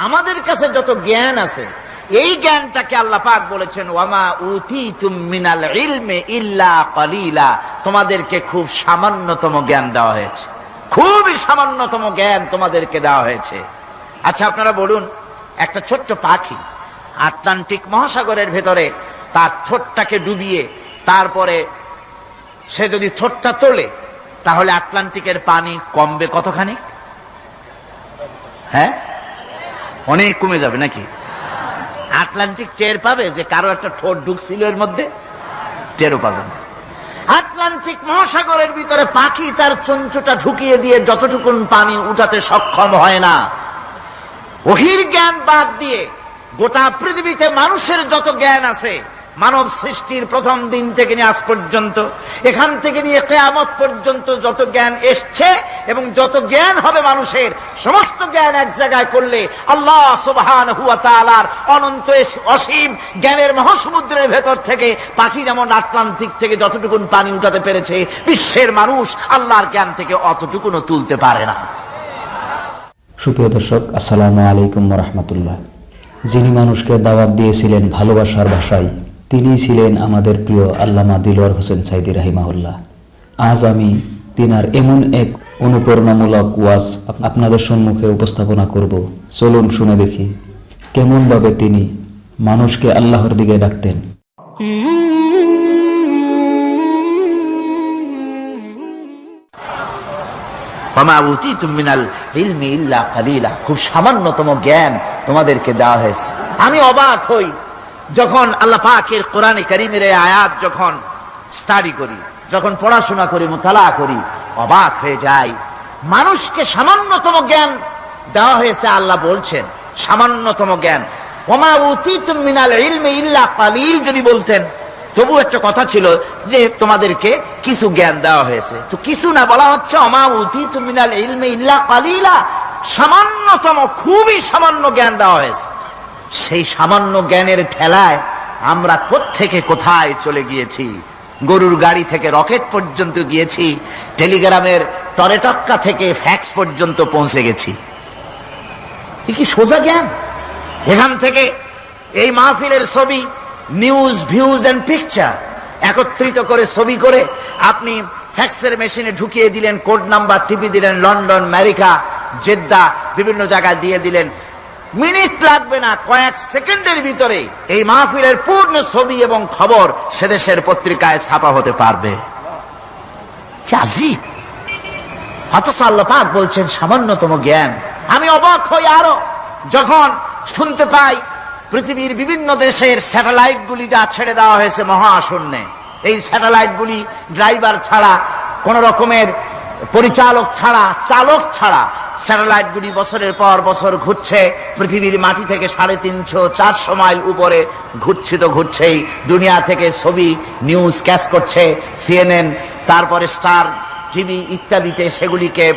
আমাদের কাছে যত জ্ঞান আছে এই জ্ঞানটাকে আল্লাহ পাক বলেছেন ওয়ামা উতীতুম মিনাল ইলমি ইল্লা কালিলা, তোমাদেরকে খুব সামান্যতম জ্ঞান দেওয়া হয়েছে, খুবই সামান্যতম জ্ঞান তোমাদেরকে দেওয়া হয়েছে। আচ্ছা আপনারা বলুন, একটা ছোট্ট পাখি আটলান্টিক মহাসাগরের ভেতরে তার ঠোঁটটাকে ডুবিয়ে তারপরে সে যদি ঠোঁটটা তোলে তাহলে আটলান্টিকের পানি কমবে কতখানি? হ্যাঁ, অনেক কমে যাবে নাকি? আটলান্টিক টের পাবে যে কারো একটা ঠোঁট ঢুকছিল এর মধ্যে? টেরও পাবে না। আটলান্টিক মহাসাগরের ভিতরে পাখি তার চঞ্চুটা ঢুকিয়ে দিয়ে যতটুকুন পানি উঠাতে সক্ষম হয় না, ওহির জ্ঞান বাদ দিয়ে গোটা পৃথিবীতে মানুষের যত জ্ঞান আছে, মানব সৃষ্টির প্রথম দিন থেকে নিয়ে আজ পর্যন্ত, এখান থেকে নিয়ে কিয়ামত পর্যন্ত যত জ্ঞান এসছে এবং যত জ্ঞান হবে মানুষের, সমস্ত জ্ঞান এক জায়গায় করলে আল্লাহ সুবহানাহু ওয়া তাআলার অনন্ত অসীম জ্ঞানের মহাসমুদ্রের ভেতর থেকে পাখি যেমন আটলান্টিক থেকে যতটুকুন পানি উঠাতে পেরেছে, বিশ্বের মানুষ আল্লাহর জ্ঞান থেকে অতটুকুনও তুলতে পারে না। সুপ্রিয় দর্শক, আসসালামু আলাইকুম ওয়া রাহমাতুল্লাহ। যিনি মানুষকে দাওয়াত দিয়েছিলেন ভালোবাসার ভাষায়, তিনিই ছিলেন আমাদের প্রিয় আল্লামা দিলওয়ার হোসেন সাইদী রাহিমাহুল্লাহ। আজ আমি তিনার এমন এক অনুপ্রেরণামূলক ওয়াজ আপনাদের সম্মুখে উপস্থাপনা করব। চলুন শুনে দেখি কেমনভাবে তিনি মানুষকে আল্লাহর দিকে ডাকতেন। ওয়ামা উতীতুম মিনাল ইলমি ইল্লা কালিলা, খুব সামান্যতম জ্ঞান তোমাদেরকে দেওয়া হয়েছে। আমি অবাক হই যখন আল্লাহ পাকের কোরআনে কারীমের এই আয়াত যখন স্টাডি করি, যখন পড়াশোনা করি, মুতালা করি, অবাক হয়ে যাই। মানুষকে সামান্যতম জ্ঞান দেওয়া হয়েছে। আল্লাহ বলছেন সামান্যতম জ্ঞান। ওয়ামা উতীতুম মিনাল ইলমি ইল্লা কালিল যদি বলতেন তবু একটা কথা ছিল যে তোমাদেরকে কিছু জ্ঞান দেওয়া হয়েছে, তো কিছু না, বলা হচ্ছে ওমা উতীতুম মিনাল ইলমি ইল্লা কালিলা, সামান্যতম, খুবই সামান্য জ্ঞান দেওয়া হয়েছে। সেই সামান্য জ্ঞানের ঠেলায় আমরা কোত্থেকে কোথায় চলে গিয়েছি। গরুর গাড়ি থেকে রকেট পর্যন্ত গিয়েছি, টেলিগ্রামের টরেটক্কা থেকে ফ্যাক্স পর্যন্ত পৌঁছে গেছি। এ কি সোজা জ্ঞান? এখান থেকে এই মাহফিলের ছবি, নিউজ, ভিউজ এন্ড পিকচার একত্রিত করে ছবি করে আপনি ফ্যাক্সের মেশিনে ঢুকিয়ে দিলেন, কোড নাম্বার টিপি দিলেন, লন্ডন, আমেরিকা, জেদ্দা, বিভিন্ন জায়গায় দিয়ে দিলেন। মিনিট লাগবে না, কয়েক সেকেন্ডের ভিতরে এই মাহফিলের পূর্ণ ছবি এবং খবর সে দেশের পত্রিকায় ছাপা হতে পারবে। কি আজীব! অথচ আল্লাহ পাক বলছেন সামান্যতম জ্ঞান। আমি অবাক হই আরো যখন শুনতে পাই পৃথিবীর বিভিন্ন দেশের স্যাটেলাইট গুলি যা ছেড়ে দেওয়া হয়েছে মহাশূন্যে, এই স্যাটেলাইট গুলি ড্রাইভার ছাড়া, কোন রকমের পরিচালক ছাড়া, চালক ছাড়া স্যাটেলাইট গুলি বছরের পর বছর ঘুরছে পৃথিবীর মাটি থেকে 350-400 মাইল উপরে ঘুরছে, তো ঘুরছেই। দুনিয়া থেকে ছবি, নিউজ ক্যাচ করছে CNN, তারপরে স্টার টিভি ইত্যাদিতে সেগুলিকে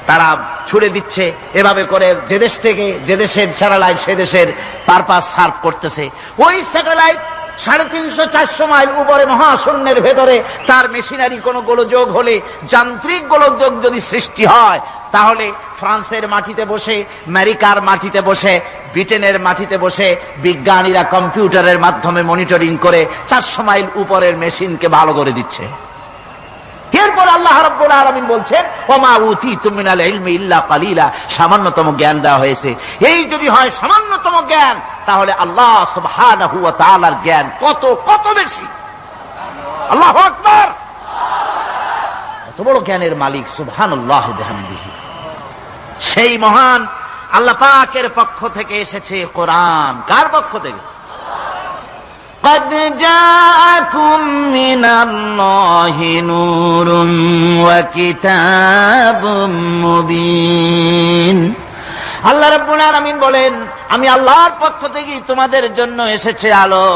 তারা ছুড়ে দিচ্ছে। এভাবে করে যে দেশ থেকে যে দেশের স্যাটেলাইট সে দেশের পারপাস সার্ভ করতেছে। ওই স্যাটেলাইট 350-400 মাইল উপরে মহাশূন্যের ভেতরে তার মেশিনারি কোনো গোলযোগ হলে, যান্ত্রিক গোলযোগ যদি সৃষ্টি হয়, তাহলে ফ্রান্সের মাটিতে বসে, আমেরিকার মাটিতে বসে, ব্রিটেনের মাটিতে বসে বিজ্ঞানীরা কম্পিউটারের মাধ্যমে মনিটরিং করে 400 মাইল উপরের মেশিনকে ভালো করে দিচ্ছে। এরপর আল্লাহ রাব্বুল আলামিন বলছেন ওমা উতীতুম মিনাল ইলমি ইল্লা কালিলা, সামান্যতম জ্ঞান দেওয়া হয়েছে। এই যদি হয় সামান্যতম জ্ঞান, তাহলে আল্লাহ সুবহানাহু ওয়া তাআলার জ্ঞান কত কত বেশি। আল্লাহু আকবার! কত বড় জ্ঞানের মালিক সুবহানাল্লাহি বিহামদিহি। সেই মহান আল্লাহ পাকের পক্ষ থেকে এসেছে কোরআন। কার পক্ষ থেকে? قد جاءكم من الله نور وكتاب مبين। আল্লাহ রাব্বুল আলামিন বলেন, আমি আল্লাহর পক্ষ থেকে তোমাদের জন্য এসেছে আলো,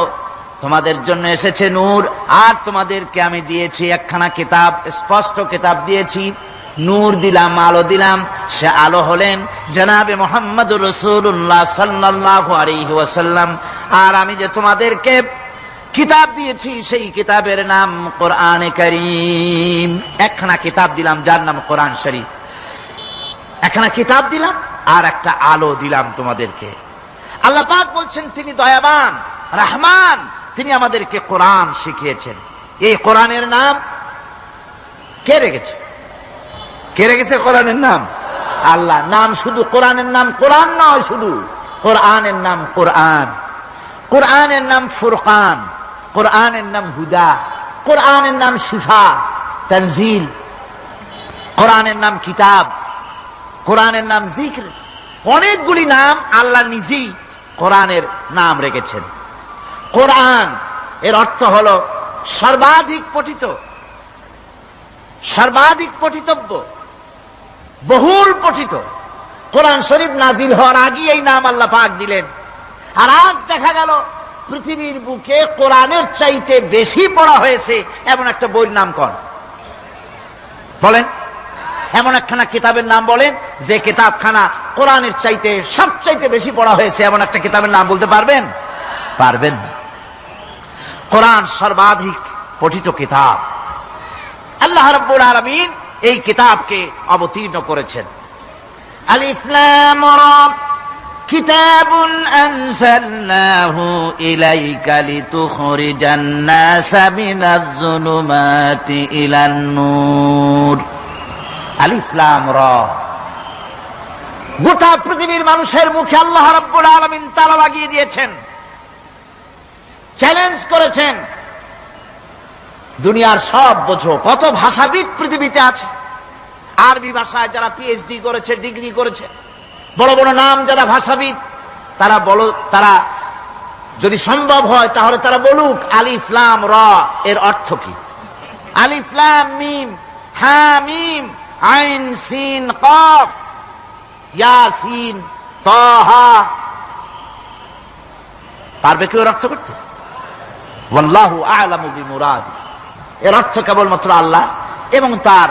তোমাদের জন্য এসেছে নূর, আর তোমাদেরকে আমি দিয়েছি একখানা কিতাব, স্পষ্ট কিতাব দিয়েছি। নূর দিলাম, আলো দিলাম। সে আলো হলেন জনাবে মুহাম্মদুর রাসূলুল্লাহ সাল্লাল্লাহু আলাইহি ওয়াসাল্লাম। আর আমি যে তোমাদেরকে কিতাব দিয়েছি সেই কিতাবের নাম কোরআনে কারীম। একখানা কিতাব দিলাম যার নাম কোরআন শরীফ। একখানা কিতাব দিলাম আর একটা আলো দিলাম তোমাদেরকে। আল্লাহ পাক বলছেন তিনি দয়াবান রহমান, তিনি আমাদেরকে কোরআন শিখিয়েছেন। এই কোরআনের নাম কে রেখেছে? কে রেখেছে কোরআনের নাম? আল্লাহ। নাম শুধু কোরআনের নাম কোরআন নয়, শুধু কোরআনের নাম কোরআন। কোরআনের নাম ফুরকান, কোরআনের নাম হুদা, কোরআনের নাম শিফা তানজিল, কোরআনের নাম কিতাব, কোরআনের নাম জিক্র। অনেকগুলি নাম আল্লাহ নিজেই কোরআনের নাম রেখেছেন। কোরআন এর অর্থ হলো সর্বাধিক পঠিত, সর্বাধিক পঠিতব্য, বহুল পঠিত। কোরআন শরীফ নাজিল হওয়ার আগে এই নাম আল্লাহ পাক দিলেন। আর আজ দেখা গেল পৃথিবীর বুকে কোরআনের চাইতে বেশি পড়া হয়েছে এমন একটা বইয়ের নাম কোন? বলেন, এমন একখানা কিতাবের নাম বলেন যে কিতাবখানা কোরআনের চাইতে সবচাইতে বেশি পড়া হয়েছে, এমন একটা কিতাবের নাম বলতে পারবেন? পারবেন না। কোরআন সর্বাধিক পঠিত কিতাব। আল্লাহ রাব্বুল আলামিন এই কিতাবকে অবতীর্ণ করেছেন। আলিফ লাম রা কিতাবুন আনজালনাহু ইলাইকা লিতুখরিজান নাসা মিনাজ যুলুমাতি ইলান নূর। আলিফ লাম রা, গোটা পৃথিবীর মানুষের মুখে আল্লাহ রাব্বুল আলামিন তালা লাগিয়ে দিয়েছেন, চ্যালেঞ্জ করেছেন, দুনিয়ার সব বোঝো। কত ভাষাবিদ পৃথিবীতে আছে, আরবি ভাষায় যারা পিএইচডি করেছে, ডিগ্রি করেছে, বড় বড় নাম যারা ভাষাবিদ, তারা যদি সম্ভব হয় তাহলে তারা বলুক আলিফ লাম রা এর অর্থ কি। আলিফ লাম মিম হা মিম আইন সিন কফ ইয়াসিন তাহা, পারবে কেউ এর অর্থ করতে? ওয়াল্লাহু আ'লামু বিমুরাদি, এর অর্থ কেবলমাত্র আল্লাহ এবং তার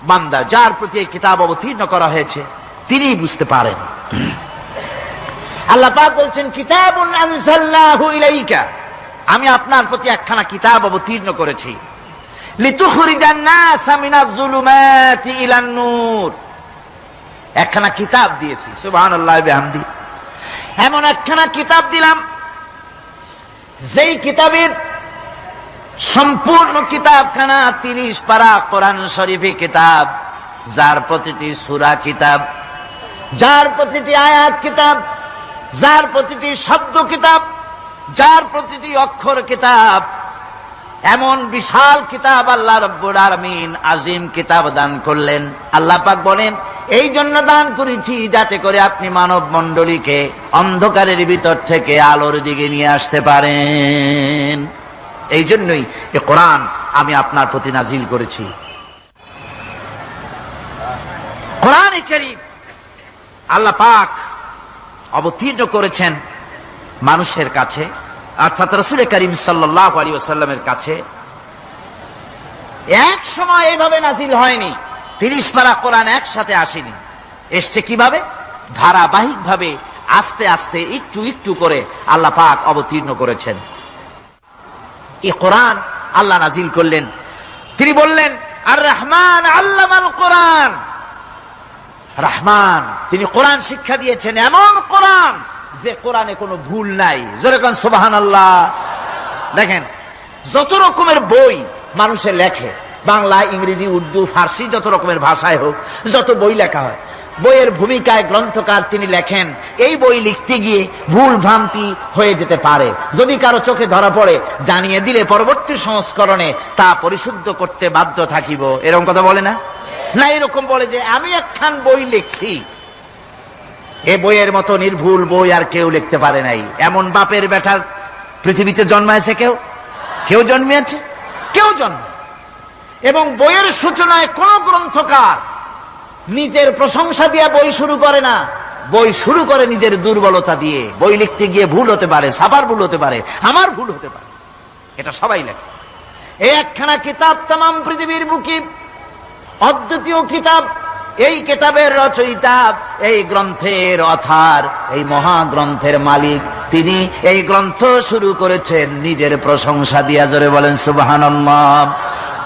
বান্দা, যার প্রতি এই কিতাব অবতীর্ণ করা হয়েছে, তিনিই বুঝতে পারেন। আল্লাহ পাক বলছেন কিতাবুন আনজালনাহু ইলাইকা, আমি আপনার প্রতি একখানা কিতাব অবতীর্ণ করেছি, লিতুখরিজান নাসা মিনাজ যুলুমাতি ইলান নূর, একখানা কিতাব দিয়েছি। সুবহানাল্লাহ বিহামদি, এমন একখানা কিতাব দিলাম যেই কিতাবের সম্পূর্ণ কিতাবখানা 30 পারা কোরআন শরীফে কিতাব, যার প্রতিটি সূরা কিতাব, যার প্রতিটি আয়াত কিতাব, যার প্রতিটি শব্দ কিতাব, যার প্রতিটি অক্ষর কিতাব। এমন বিশাল কিতাব আল্লাহ রাব্বুল আলামিন আজিম কিতাব দান করলেন। আল্লাহ পাক বলেন এই জন্য দান করেছি যাতে করে আপনি মানব মণ্ডলীকে অন্ধকারের ভিতর থেকে আলোর দিকে নিয়ে আসতে পারেন। এই জন্যই এই কোরআন আমি আপনার প্রতি নাজিল করেছি। কোরআনে কারীম আল্লাহ পাক অবতীর্ণ করেছেন মানুষের কাছে, অর্থাৎ রাসূল করিম সাল্লাল্লাহু আলাইহি ওয়াসাল্লামের কাছে। এক সময় এইভাবে নাজিল হয়নি, 30 পারা কোরআন একসাথে আসেনি। এসছে কিভাবে? ধারাবাহিকভাবে, আস্তে আস্তে, একটু একটু করে আল্লাহ পাক অবতীর্ণ করেছেন। এই কোরআন আল্লাহ নাজিল করলেন। তিনি বললেন আর রহমান আল্লামাল কোরআন, রহমান তিনি কোরআন শিক্ষা দিয়েছেন, এমন কোরআন যে কোরআনে কোনো ভুল নাই। জোরে কোন সুবহানাল্লাহ। দেখেন যত রকমের বই মানুষে লেখে, বাংলা, ইংরেজি, উর্দু, ফার্সি, যত রকমের ভাষায় হোক, যত বই লেখা হয়, বইয়ের ভূমিকায় গ্রন্থকার তিনি লেখেন এই বই লিখতে গিয়ে ভুল ভ্রান্তি হয়ে যেতে পারে, যদি কারো চোখে ধরা পড়ে জানিয়ে দিলে পরবর্তী সংস্করণে তা পরিশুদ্ধ করতে বাধ্য থাকিব। এরকম কথা বলে না? না, এরকম বলে যে আমি একখান বই লিখছি, এ বইয়ের মতো নির্ভুল বই আর কেউ লিখতে পারে নাই। এমন বাপের বেটার পৃথিবীতে জন্মাইছে কেউ? কেউ জন্মিয়েছে? কেউ জন্ম। এবং বইয়ের সূচনায় কোন গ্রন্থকার নিজের প্রশংসা দিয়ে বই শুরু করে না, বই শুরু করে নিজের দুর্বলতা দিয়ে। বই লিখতে গিয়ে ভুল হতে পারে, ছাপার ভুল হতে পারে, আমার ভুল হতে পারে, এটা সবাই লেখে। এই একখানা কিতাব তামাম পৃথিবীর বুকে অদ্বিতীয় কিতাব। এই কিতাবের রচয়িতা, এই গ্রন্থের অথার, এই মহাগ্রন্থের মালিক, তিনি এই গ্রন্থ শুরু করেছেন নিজের প্রশংসা দিয়া। জোরে বলেন সুবহানাল্লাহ।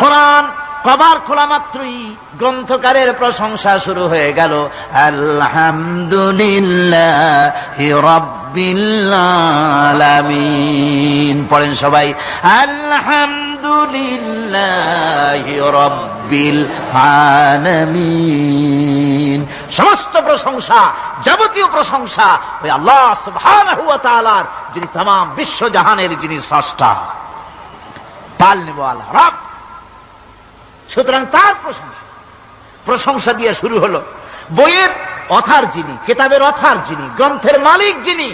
কোরআন কভার খোলা মাত্রই গ্রন্থকারের প্রশংসা শুরু হয়ে গেল, আলহামদুলিল্লাহি রাব্বিল আলামিন। পড়েন সবাই, আলহামদুলিল্লাহি রাব্বিল আলামিন। সমস্ত প্রশংসা, যাবতীয় প্রশংসা ওই আল্লাহ সুবহানাহু ওয়া তাআলার, যিনি तमाम বিশ্ব জাহানের যিনি স্রষ্টা, পালনেওয়ালা রব। সুতরাং তার প্রশংসা দিয়ে শুরু হলো। বইয়ের অথার যিনি, কিতাবের অথার যিনি, গ্রন্থের মালিক যিনি,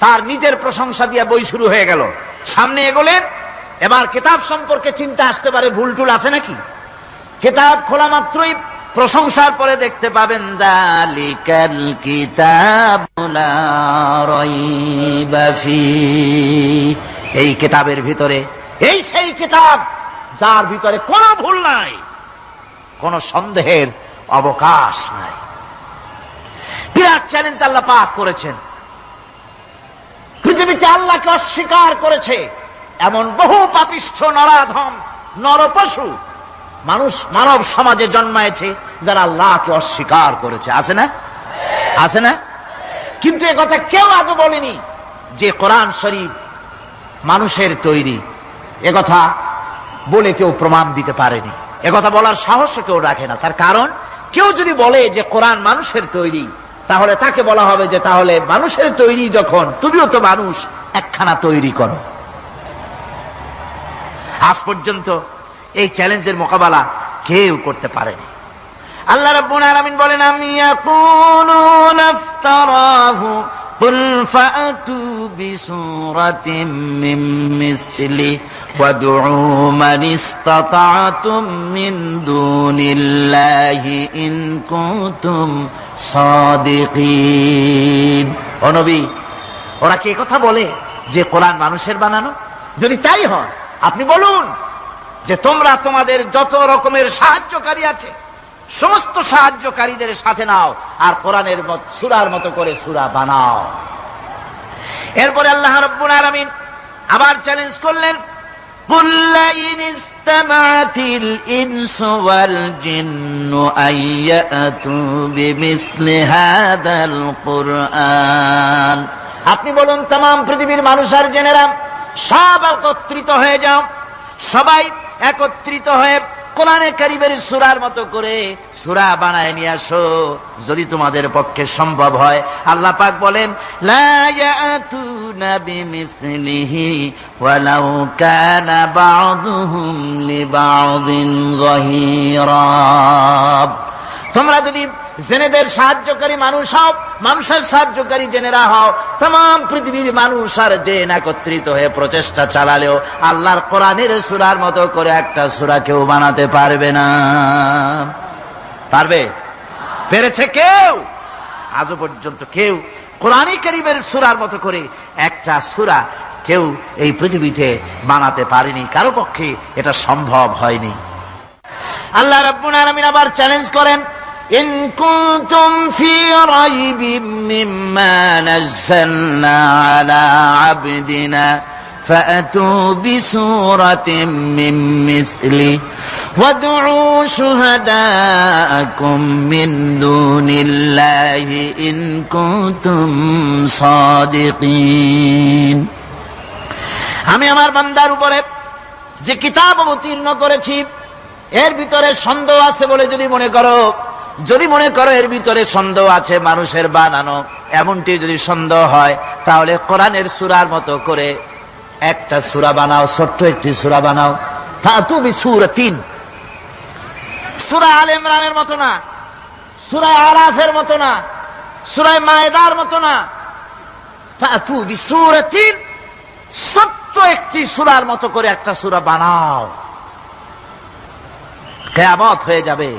তার নিজের প্রশংসা দিয়ে বই শুরু হয়ে গেল। সামনে এগোলেন, এবার কিতাব সম্পর্কে চিন্তা আসতে পারে, ভুল টুল আছে নাকি? কিতাব খোলা মাত্রই প্রশংসার পরে দেখতে পাবেন, যালিকাল কিতাবু লা রাইবা ফীহি, এই কিতাবের ভিতরে, এই সেই কিতাব যার ভিতরে কোনো ভুল নাই, কোন সন্দেহের অবকাশ নাই। বিরাট চ্যালেঞ্জ আল্লাহ পাক করেছেন। পৃথিবীতে আল্লাহকে অস্বীকার করেছে এমন বহু পাপিষ্ঠ নরাধম নরপশু মানুষ মানব সমাজে জন্মায়েছে যারা আল্লাহকে অস্বীকার করেছে, আছে না? আছে না? কিন্তু একথা কেউ আজও বলেনি যে কোরআন শরীফ মানুষের তৈরি। একথা বলে কেউ প্রমাণ দিতে পারেনি, একথা বলার সাহস কেউ রাখে না। তার কারণ, কেউ যদি বলে যে কোরআন মানুষের তৈরি, তাহলে তাকে বলা হবে যে তাহলে মানুষের তৈরি যখন, তুমিও তো মানুষ, একখানা তৈরি করো। আজ পর্যন্ত এই চ্যালেঞ্জের মোকাবেলা কেউ করতে পারেনি। আল্লাহ রাব্বুল আলামিন বলেন, আম ইয়াকুলুনা ইফতারাহু কুল ফাআতু বিসূরাতিন মিন মিসলি ওয়াদউ মান ইসতাতা'তুম মিন দুনিল্লাহি ইন কুনতুম সাদিকিন। ও নবী, ওরা কি কথা বলে যে কোরআন মানুষের বানানো? যদি তাই হয়, আপনি বলুন যে তোমরা তোমাদের যত রকমের সাহায্যকারী আছে, সমস্ত সাহায্যকারীদের সাথে নাও আর কোরআনের সূরার মতো করে সূরা বানাও। এরপরে আল্লাহ রাব্বুল আলামিন আবার চ্যালেঞ্জ করলেন, কুল ইন ইসতামা'তিল ইনসু ওয়াল জিন্নু আইয়াতু বিমিসলি হাযাল কুরআন। আপনি বলুন, तमाम পৃথিবীর মানুষ আর জেনেরা সব একত্রিত হয়ে যাও, সবাই একত্রিত হয়ে কোরআনে কারীমের সূরার মতো করে সূরা বানায় নিয়ে আসো, যদি তোমাদের পক্ষে সম্ভব হয়। আল্লাহ পাক বলেন, লা ইয়াতুনা বিমিসলিহি ওয়ালাউ কানা বা'দুহুম লিবা'দিন যাহিরা। তোমরা যদি জেনেদের সাহায্যকারী মানুষ হও, মানুষের সাহায্যকারী জেনেরা হও, तमाम পৃথিবীর মানুষ আর জেন একত্রিত হয়ে প্রচেষ্টা চালালেও আল্লাহর কোরআনের সূরার মতো করে একটা সূরা কেউ বানাতে পারবে না। পারবে? পেরেছে কেউ? আজও পর্যন্ত কেউ কোরআনে কারীমের সূরার মতো করে একটা সূরা কেউ এই পৃথিবীতে বানাতে পারেনি, কারো পক্ষে এটা সম্ভব হয়নি। আল্লাহ রাব্বুল আলামিন আবার চ্যালেঞ্জ করেন, ইন কুনতুম ফি রাইবিম মিম্মা নাযালনা আলা আবদিনা ফাআতু বিসূরাতিন মিন মিসলি ওয়াদউ শুহাদাআকুম মিন দুনিল্লাহি ইন কুনতুম সাদিকিন। আমি আমার বান্দার উপরে যে কিতাব অবতীর্ণ করেছি, এর ভিতরে সন্দেহ আছে বলে যদি মনে করো এর ভিতরে সন্দেহ আছে মানুষের বানানো, এমনটি যদি সন্দেহ হয়, তাহলে কোরআনের সূরার মতো করে একটা সূরা বানাও, ছোট্ট একটি সূরা বানাও। ফাতু বিসূরাতিন, সূরা আলে ইমরানের মতো না, সূরা আরাফের মতো না, সূরা মায়েদার মতো না। ফাতু বিসূরাতিন, ছোট্ট একটি সূরার মতো করে একটা সূরা বানাও। কিয়ামত হয়ে যাবে,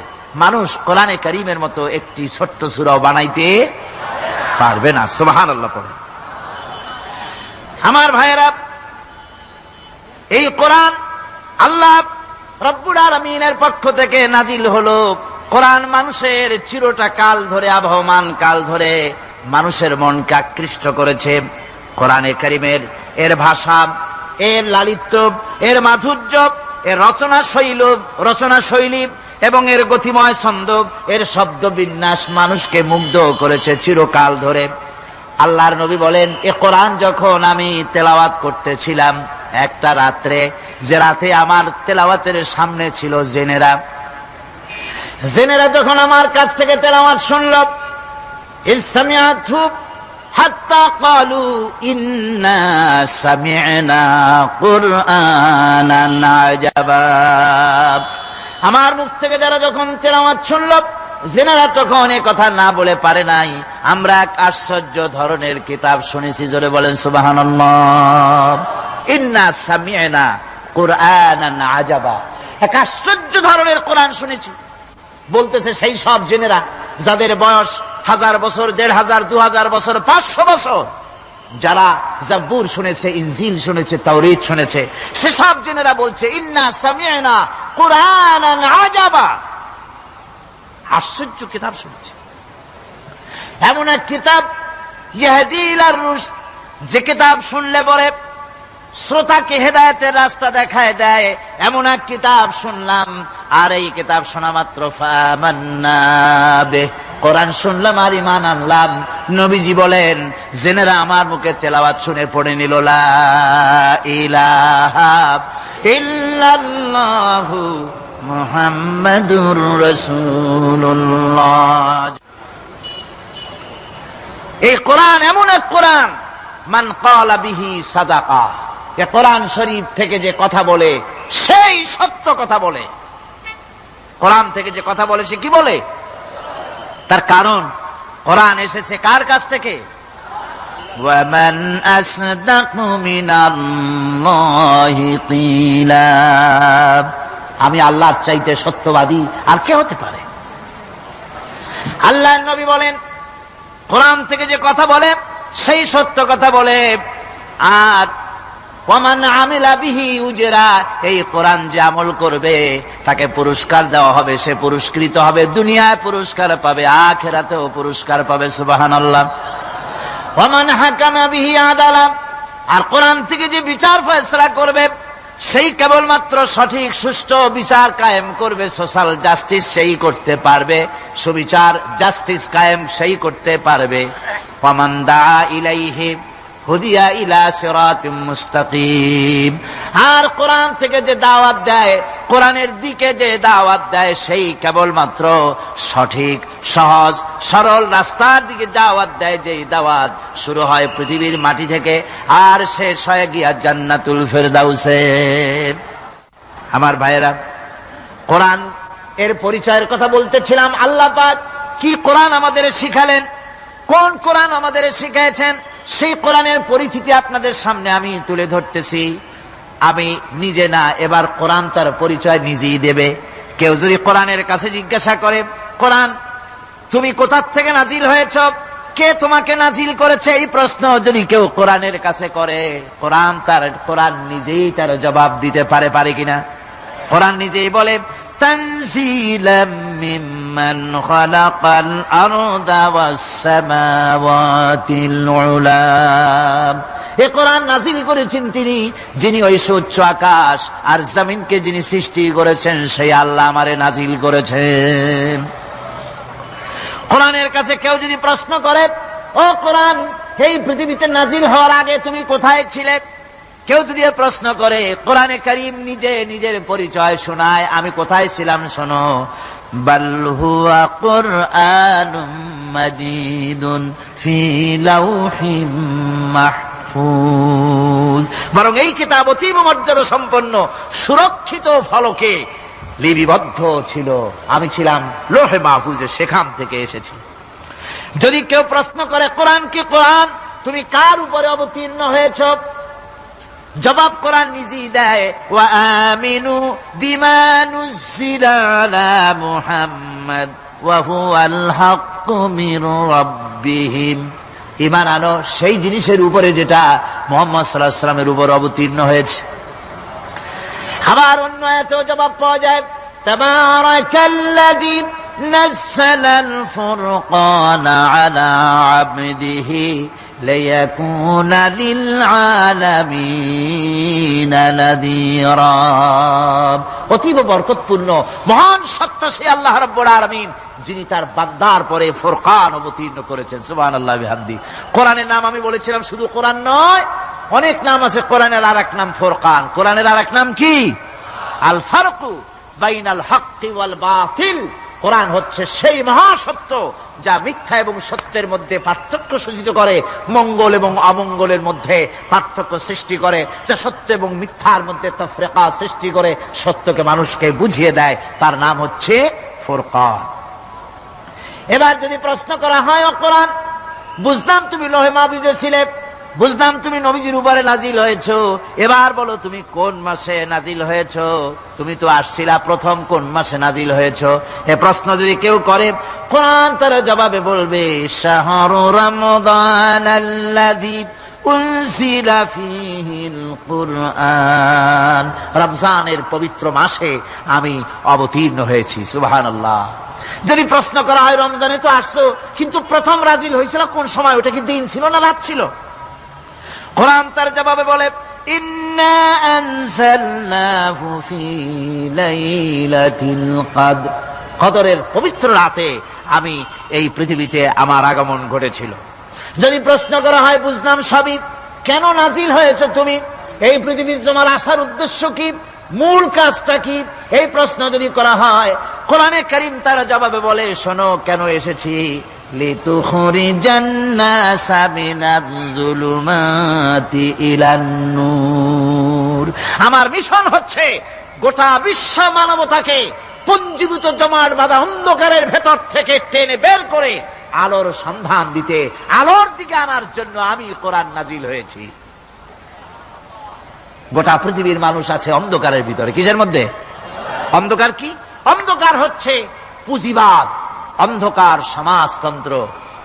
মানুষ কোরআনে কারীমের মতো একটি ছোট্ট সূরাও বানাইতে পারবে না। সুবহানাল্লাহ পড়ে। আমার ভাইয়েরা, এই কোরআন আল্লাহ রব্বুল আলামিনের পক্ষ থেকে নাজিল হলো। কোরআন মানুষের চিরটা কাল ধরে, আবহমান কাল ধরে মানুষের মনকে আকৃষ্ট করেছে। কোরআনে কারীমের এর ভাষা, এর লালিত্য, এর মাধুর্য এর রচনা শৈলী এবং এর গতিময় ছন্দ, এর শব্দ বিন্যাস মানুষকে মুগ্ধ করেছে চিরকাল ধরে। আল্লাহর নবী বলেন, এ কোরআন যখন আমি তেলাওয়াত করতেছিলাম একটা রাত্রে, যে রাতে আমার তেলাওয়াতের সামনে ছিল জেনেরা যখন আমার কাছ থেকে তেলাওয়াত শুনল, ইসসামিআতু হাত্তা ক্বালু ইন্না সামি'না কুরআনান আজাবা। আমার মুখ থেকে যারা যখন তেলাওয়াত শুনল, জেনারা তখন এ কথা না বলে পারে নাই, আমরা এক আশ্চর্য ধরনের কিতাব শুনেছি। জোরে বলেন সুবহানাল্লাহ। ইন্না সামি'না কুরআনান আজাবা, এক আশ্চর্য ধরনের কোরআন শুনেছি। বলতেছে সেই সব জেনেরা যাদের বয়স 1000 বছর, 1500, 2000 বছর, 500 বছর, যারা জাবুর শুনেছে, ইনজিল শুনেছে, তাওরীত শুনেছে, সেসব জেনেরা বলছে ইন্না সামি'না কুরআনান আজাবা, আশ্চর্য কিতাব শুনেছি। এমন এক কিতাব ইয়াহদি ইলার রুশদ, যে কিতাব শুনলে পরে শ্রোতাকে হেদায়েতের রাস্তা দেখায় দেয়, এমন এক কিতাব শুনলাম। আর এই কিতাব শোনা মাত্র ফামান্না বিহি, কোরআন শুনলাম আর ঈমান আনলাম। নবীজি বলেন, জেনেরা আমার মুখে তেলাওয়াত শুনে পড়ে নিল লা ইলাহা ইল্লাল্লাহু মুহাম্মাদুর রাসূলুল্লাহ। এই কোরআন এমন এক কোরআন, মান ক্বালা বিহি সাদাকা, এ কোরআন শরীফ থেকে যে কথা বলে সেই সত্য কথা বলে। কোরআন থেকে যে কথা বলে সে কি বলে? তার কারণ কোরআন এসেছে কার কাছ থেকে? ওয়ামান আসদাকু মিনাল্লাহি কিলা, আমি আল্লাহর চাইতে সত্যবাদী আর কে হতে পারে? আল্লাহর নবী বলেন, কোরআন থেকে যে কথা বলে সেই সত্য কথা বলে। আর ওয়ামান আমিলা বিহি উজরা, এই কোরআন যে আমল করবে তাকে পুরস্কার দেওয়া হবে, সে পুরস্কৃত হবে, দুনিয়ায় পুরস্কার পাবে, আখিরাতেও পুরস্কার পাবে। সুবহানাল্লাহ। ওয়ামান হাকামা বিহি আদালা, আর কোরআন থেকে যে বিচার ফয়সালা করবে সেই কেবলমাত্র সঠিক সুষ্ঠু বিচার কায়েম করবে, সোশ্যাল জাস্টিস সেই করতে পারবে, সুবিচার জাস্টিস কায়েম সেই করতে পারবে। ওয়ামান দাআ ইলাইহি হুদিয়া ইলা সিরাতিম মুস্তাকিম, আর কোরআন থেকে যে দাওয়াত দেয়, কোরআনের দিকে যে দাওয়াত দেয় সেই কেবলমাত্র সঠিক সহজ সরল রাস্তার দিকে দাওয়াত দেয়, যেই দাওয়াত শুরু হয় পৃথিবীর মাটি থেকে আর শেষ হয় গিয়া জান্নাতুল ফেরদাউসে। আমার ভাইয়েরা, কোরআন এর পরিচয়ের কথা বলতেছিলাম। আল্লাহ পাক কি কোরআন আমাদের শিখালেন, কোন কোরআন আমাদের শিখিয়েছেন, সেই কোরআনের পরিচিতি আপনাদের সামনে আমি তুলে ধরতেছি। আমি নিজে না, এবার কোরআন তার পরিচয় নিজেই দেবে। কেউ যদি কোরআনের কাছে জিজ্ঞাসা করে, কোরআন তুমি কোথা থেকে নাজিল হয়েছ, কে তোমাকে নাজিল করেছে, এই প্রশ্ন যদি কেউ কোরআনের কাছে করে, কোরআন নিজেই তার জবাব দিতে পারে কিনা? কোরআন নিজেই বলে, তানজিলাম মিম্মান খালাকাল আরদা ওয়াস সামাওয়াতিল উলা, এ কোরআন নাজিল করেছেন তিনি, যিনি ওই সুউচ্চ আকাশ আর জমিনকে যিনি সৃষ্টি করেছেন, সেই আল্লাহ আমারে নাজিল করেছেন। কোরআনের কাছে কেউ যদি প্রশ্ন করে, ও কোরআন, এই পৃথিবীতে নাজিল হওয়ার আগে তুমি কোথায় ছিলে, কেউ যদি প্রশ্ন করে, কোরআনে কারীম নিজে নিজের পরিচয় শোনায়, আমি কোথায় ছিলাম শোনো। বাল হুয়া কুরআনুম মাজিদুন ফি লাউহিম মাহফুজ, বরং এই কিতাব অতীব মর্যাদা সম্পন্ন সুরক্ষিত ফলকে লিপিবদ্ধ ছিল, আমি ছিলাম লৌহে মাহফুজে, সেখান থেকে এসেছি। যদি কেউ প্রশ্ন করে, কোরআন কি কোরআন, তুমি কার উপরে অবতীর্ণ হয়েছ, জবাব কোরআন নিজেই দেয়, ওয়া আমিনু বিমা নুজিলা আলা মুহাম্মাদ ওয়া হুয়াল হাক্কু মির রাব্বিহিম, ঈমান আনো সেই জিনিসের উপরে যেটা মুহাম্মদ সাল্লাল্লাহু আলাইহি ওয়াসাল্লামের উপর অবতীর্ণ হয়েছে। আবার অন্য আয়াতেও জবাব পাওয়া যায়, তাবারাকাল্লাযী নাযালাল ফুরকানা আলা আবদিহি লিয়াকুনা লিল আলামিনা নাযীরা। অতীব বরকতপূর্ণ মহান সত্তা সে আল্লাহ রাব্বুল আলামিন, যিনি তার বান্দার পরে ফুরকান অবতীর্ণ করেছেন। সুবহানাল্লাহ বিহামদি। কোরআনের নাম আমি বলেছিলাম শুধু কোরআন নয়, অনেক নাম আছে। কোরআনের আরেক নাম ফুরকান। কোরআনের আরেক নাম কি? আল ফারকু বাইনাল হাক্কি ওয়াল বাতিল। কোরআন হচ্ছে সেই মহাসত্য যা মিথ্যা এবং সত্যের মধ্যে পার্থক্য সূচিত করে, মঙ্গল এবং অমঙ্গলের মধ্যে পার্থক্য সৃষ্টি করে, যা সত্য এবং মিথ্যার মধ্যে তাফরিকা সৃষ্টি করে, সত্যকে মানুষকে বুঝিয়ে দেয়। তার নাম হচ্ছে ফুরকান। এবার যদি প্রশ্ন করা হয়, ও কোরআন, বুঝলাম তুমি লৌহে মাহফুজে ছিলে, বুঝলাম তুমি নবীজির উপরে নাজিল হয়েছো, এবার বলো তুমি কোন মাসে নাজিল হয়েছো? তুমি তো আসছিলা প্রথম কোন মাসে নাজিল হয়েছো? এ প্রশ্ন যদি কেউ করে, কোরআন তার জবাবে বলবে, শাহরু রমাদানাল্লাযী উনজিলা ফীহিল কুরআন। রমজানের পবিত্র মাসে আমি অবতীর্ণ হয়েছি। সুবহানাল্লাহ। যদি প্রশ্ন করা হয়, রমজানে তো আসছো, কিন্তু প্রথম নাজিল হয়েছিল কোন সময়? ওটা কি দিন ছিল না রাত ছিল? কোরআন তার জবাবে বলে, ইন্না আনজালনাহু ফী লাইলাতিল কদর। কদরের পবিত্র রাতে আমি এই পৃথিবীতে আমার আগমন ঘটেছিল। যদি প্রশ্ন করা হয়, বুঝলাম সবই, কেন নাজিল হয়েছে তুমি? এই পৃথিবীতে তোমার আসার উদ্দেশ্য কি? মূল কাজটা কি? এই প্রশ্ন যদি করা হয়, কোরআনে কারীম তার জবাবে বলে, শোনো কেন এসেছি। লিতুখরিজান নাসা মিনাজ যুলুমাতি ইলান নূর। আমার মিশন হচ্ছে গোটা বিশ্ব মানবতাকে পুঞ্জীভূত জমাট বাঁধা অন্ধকারের ভেতর থেকে টেনে বের করে আলোর সন্ধান দিতে, আলোর দিকে আনার জন্য আমি কোরআন নাজিল হয়েছি। গোটা পৃথিবীর মানুষ আছে অন্ধকারের ভিতরে। কিসের মধ্যে? অন্ধকার কি? অন্ধকার হচ্ছে পুঁজিবাদ, অন্ধকার সমাজতন্ত্র,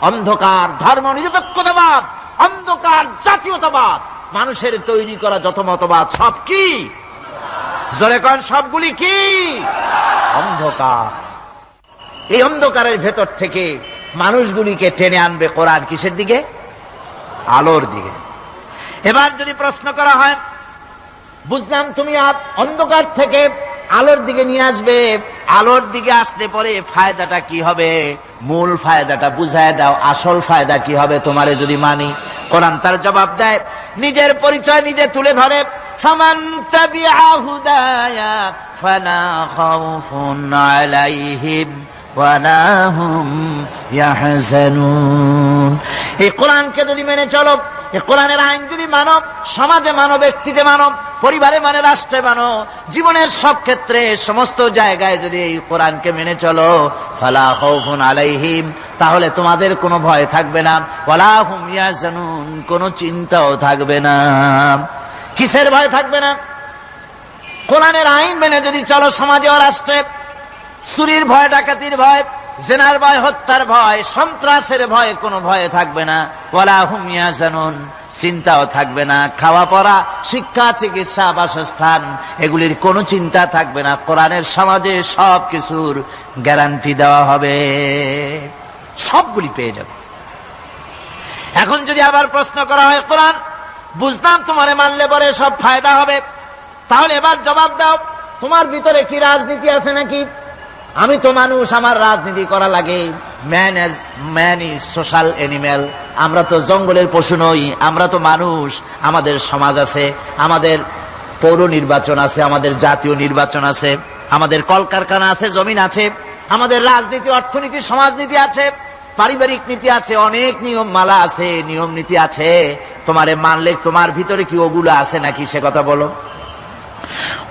অন্ধকার ধর্ম নিরপেক্ষতাবাদ, অন্ধকার জাতীয়তাবাদ। মানুষের তৈরি করা যত মতবাদ সব কি? জোরে কন, সবগুলি কি? অন্ধকার। এই অন্ধকারের ভেতর থেকে মানুষগুলিকে টেনে আনবে কোরআন কিসের দিকে? আলোর দিকে। এবার যদি প্রশ্ন করা হয়, বুঝলাম তুমি অন্ধকার থেকে আলোর দিকে নিয়ে আসবে, আলোর দিকে আসলে পরে ফায়দাটা কি হবে? মূল ফায়দাটা বুঝায় দাও, আসল ফায়দা কি হবে তোমারে যদি মানি? কোরআন তার জবাব দেয়, নিজের পরিচয় নিজে তুলে ধরে, ফামান তাবিআ হুদায়া ফালা খাউফুন আলাইহিম ওয়ালা হুম ইয়াহজানুন। এই কোরআনকে যদি মেনে চলো, এই কোরআনের আইন যদি মানো, সমাজে মানো, ব্যক্তিতে মানো, পরিবারে মানে, রাষ্ট্রে মানো, জীবনের সব ক্ষেত্রে সমস্ত জায়গায় যদি এই কোরআনকে মেনে চলো, ফালা খাউফুন আলাইহিম, তাহলে তোমাদের কোনো ভয় থাকবে না, ওয়ালা হুম ইয়াহজানুন, কোনো চিন্তাও থাকবে না। কিসের ভয় থাকবে না? কোরআনের আইন মেনে যদি চলো সমাজে ও রাষ্ট্রে, চুরির ভয়, ডাকাতির ভয়, জেনার ভয়, হত্যার ভয়, সন্ত্রাসের ভয়, কোনো ভয় থাকবে না। ওয়ালা হুম ইয়াহজানুন, চিন্তাও থাকবে না। খাওয়া পড়া, শিক্ষা, চিকিৎসা, বাসস্থান, এগুলির কোনো চিন্তা থাকবে না। কোরআনের সমাজে সব কিছুর গ্যারান্টি দেওয়া হবে, সবগুলি পেয়ে যাবে। এখন যদি আবার প্রশ্ন করা হয়, কোরআন বুঝলাম তোমারে মানলে পরে সব ফায়দা হবে, তাহলে এবার জবাব দাও, তোমার ভিতরে কি রাজনীতি আছে নাকি? আমি তো মানুষ, আমার রাজনীতি করা লাগে। Man is social animal. আমরা তো জঙ্গলের পশু নই, আমরা তো মানুষ। আমাদের সমাজ আছে, আমাদের পৌর নির্বাচন আছে, আমাদের জাতীয় নির্বাচন আছে, আমাদের কলকারখানা আছে, জমিন আছে, আমাদের রাজনীতি, অর্থনীতি, সমাজনীতি আছে, পারিবারিক নীতি আছে, অনেক নিয়ম মালা আছে, নিয়ম নীতি আছে। তোমারে মানলে তোমার ভিতরে কি ওগুলো আছে নাকি সে কথা বলো।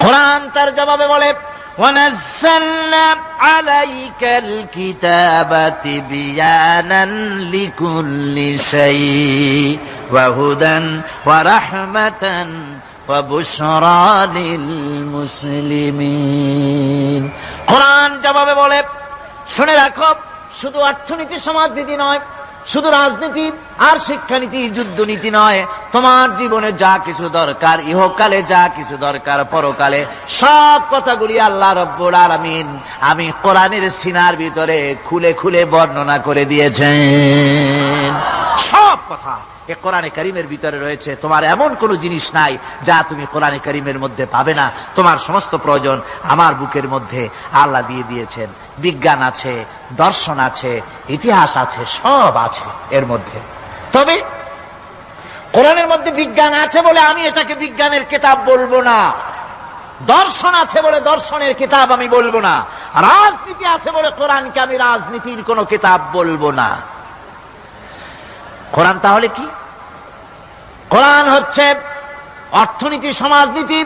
কোরআন তার জবাবে বলে, وَنَزَّلْنَا عَلَيْكَ الْكِتَابَ تِبْيَانًا لِكُلِّ شَيْءٍ وَهُدًى وَرَحْمَةً وَبُشْرَى لِلْمُسْلِمِينَ। কোরআন জবাবে বলে, শুনে রাখো, শুধু অর্থনীতি সমাজনীতি নয়, শুধু রাজনীতি আর শিক্ষানীতি, যুদ্ধনীতি নয়, তোমার জীবনে যা কিছু দরকার, ইহকালে যা কিছু দরকার, পরকালে, সব কথাগুলি আল্লাহ রব্বুল আলামিন আমি কোরআনের সিনার ভিতরে খুলে খুলে বর্ণনা করে দিয়েছেন। সব কথা এ কোরআনে কারীমের ভিতরে রয়েছে। তোমার এমন কোনো জিনিস নাই যা তুমি কোরআনে কারীমের মধ্যে পাবে না। তোমার সমস্ত প্রয়োজন আমার বুকের মধ্যে আল্লাহ দিয়ে দিয়েছেন। বিজ্ঞান আছে, দর্শন আছে, ইতিহাস আছে, সব আছে এর মধ্যে। তবে কোরআনের মধ্যে বিজ্ঞান আছে বলে আমি এটাকে বিজ্ঞানের কিতাব বলবো না, দর্শন আছে বলে দর্শনের কিতাব আমি বলবো না, রাজনীতি আছে বলে কোরআনকে আমি রাজনীতির কোন কিতাব বলবো না। কোরআন তাহলে কি? কোরআন হচ্ছে অর্থনীতি, সমাজনীতি,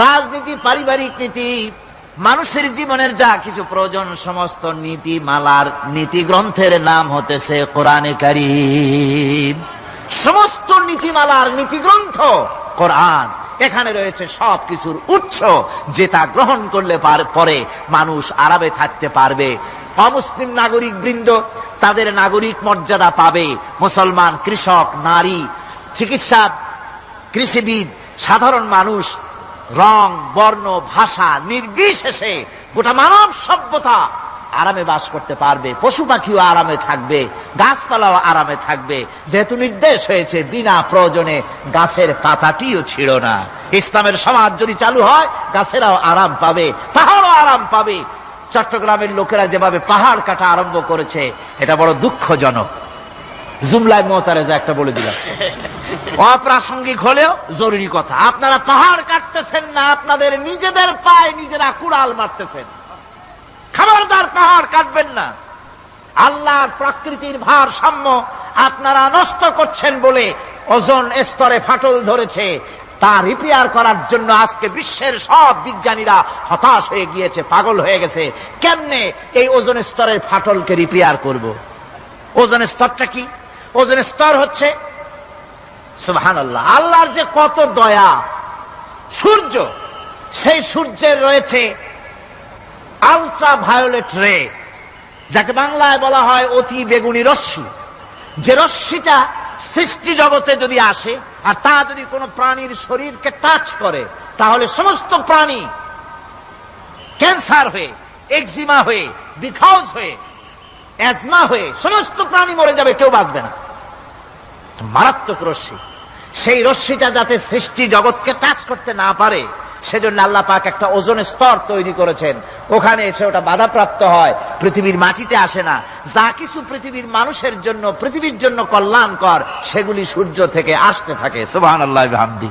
রাজনীতি, পারিবারিক নীতি, মানুষের জীবনের যা কিছু প্রয়োজন সমস্ত নীতিমালার নীতি গ্রন্থের নাম হতেছে কোরআনে কারীম। সমস্ত নীতিমালার নীতি গ্রন্থ কোরআন। এখানে রয়েছে সব কিছুর উৎস, যেটা গ্রহণ করলে পরে মানুষ আরামে থাকতে পারবে। অমুসলিম নাগরিক বৃন্দ তাদের নাগরিক মর্যাদা পাবে। মুসলমান, কৃষক, নারী, চিকিৎসা, কৃষিবিদ, সাধারণ মানুষ, রং, বর্ণ, ভাষা নির্বিশেষে গোটা মানব সভ্যতা আরামে বাস করতে পারবে। পশু পাখিও আরামে থাকবে, গাছপালাও আরামে থাকবে, যেহেতু নির্দেশ হয়েছে বিনা প্রয়োজনে গাছের পাতাটিও ছিল না। ইসলামের সমাজ যদি চালু হয় গাছেরাও আরাম পাবে, পাহাড়ও আরাম পাবে। চট্টগ্রামের লোকেরা যেভাবে পাহাড় কাটা আরম্ভ করেছে এটা বড় দুঃখজনক। জুমলায় মোতারেজা একটা বলে দিলাম, অপ্রাসঙ্গিক হলেও জরুরি কথা। আপনারা পাহাড় কাটতেছেন না, আপনাদের নিজেদের পায়ে নিজেরা কুড়াল মারতেছেন। খবরদার পাহাড় কাটবেন না। আল্লাহর প্রকৃতির ভারসাম্য আপনারা নষ্ট করছেন বলে ওজোন স্তরে ফাটল ধরেছে। তা রিপেয়ার করার জন্য আজকে বিশ্বের সব বিজ্ঞানীরা হতাশ হয়ে গিয়েছে, পাগল হয়ে গেছে। কেমনে এই ওজোন স্তরের ফাটলকে রিপেয়ার করব? ওজোন স্তরটা কি? ওজোন স্তর হচ্ছে সুবহানাল্লাহ, আল্লাহর যে কত দয়া। সূর্য, সেই সূর্যের রয়েছে আলট্রা ভায়োলেট রে, যাকে বাংলায় বলা হয় অতি বেগুনি রশ্মি। যে রশ্মিটা সৃষ্টি জগতে যদি আসে আর তা যদি কোনো প্রাণীর শরীরকে টাচ করে তাহলে সমস্ত প্রাণী ক্যান্সার হয়ে, এক্সিমা হয়ে, বিখাউজ হয়ে, অ্যাজমা হয়ে সমস্ত প্রাণী মরে যাবে, কেউ বাঁচবে না। মারাত্মক রশ্মি। সেই রশ্মিটা যাতে সৃষ্টি জগৎকে টাচ করতে না পারে সেজন্য আল্লাহ পাক একটা ওজোন স্তর তৈরি করেছেন। ওখানে এসে ওটা বাধাপ্রাপ্ত হয়, পৃথিবীর মাটিতে আসে না। যা কিছু পৃথিবীর মানুষের জন্য, পৃথিবীর জন্য কল্যাণকর সেগুলি সূর্য থেকে আসতে থাকে। সুবহানাল্লাহ ওয়া বিহামদি।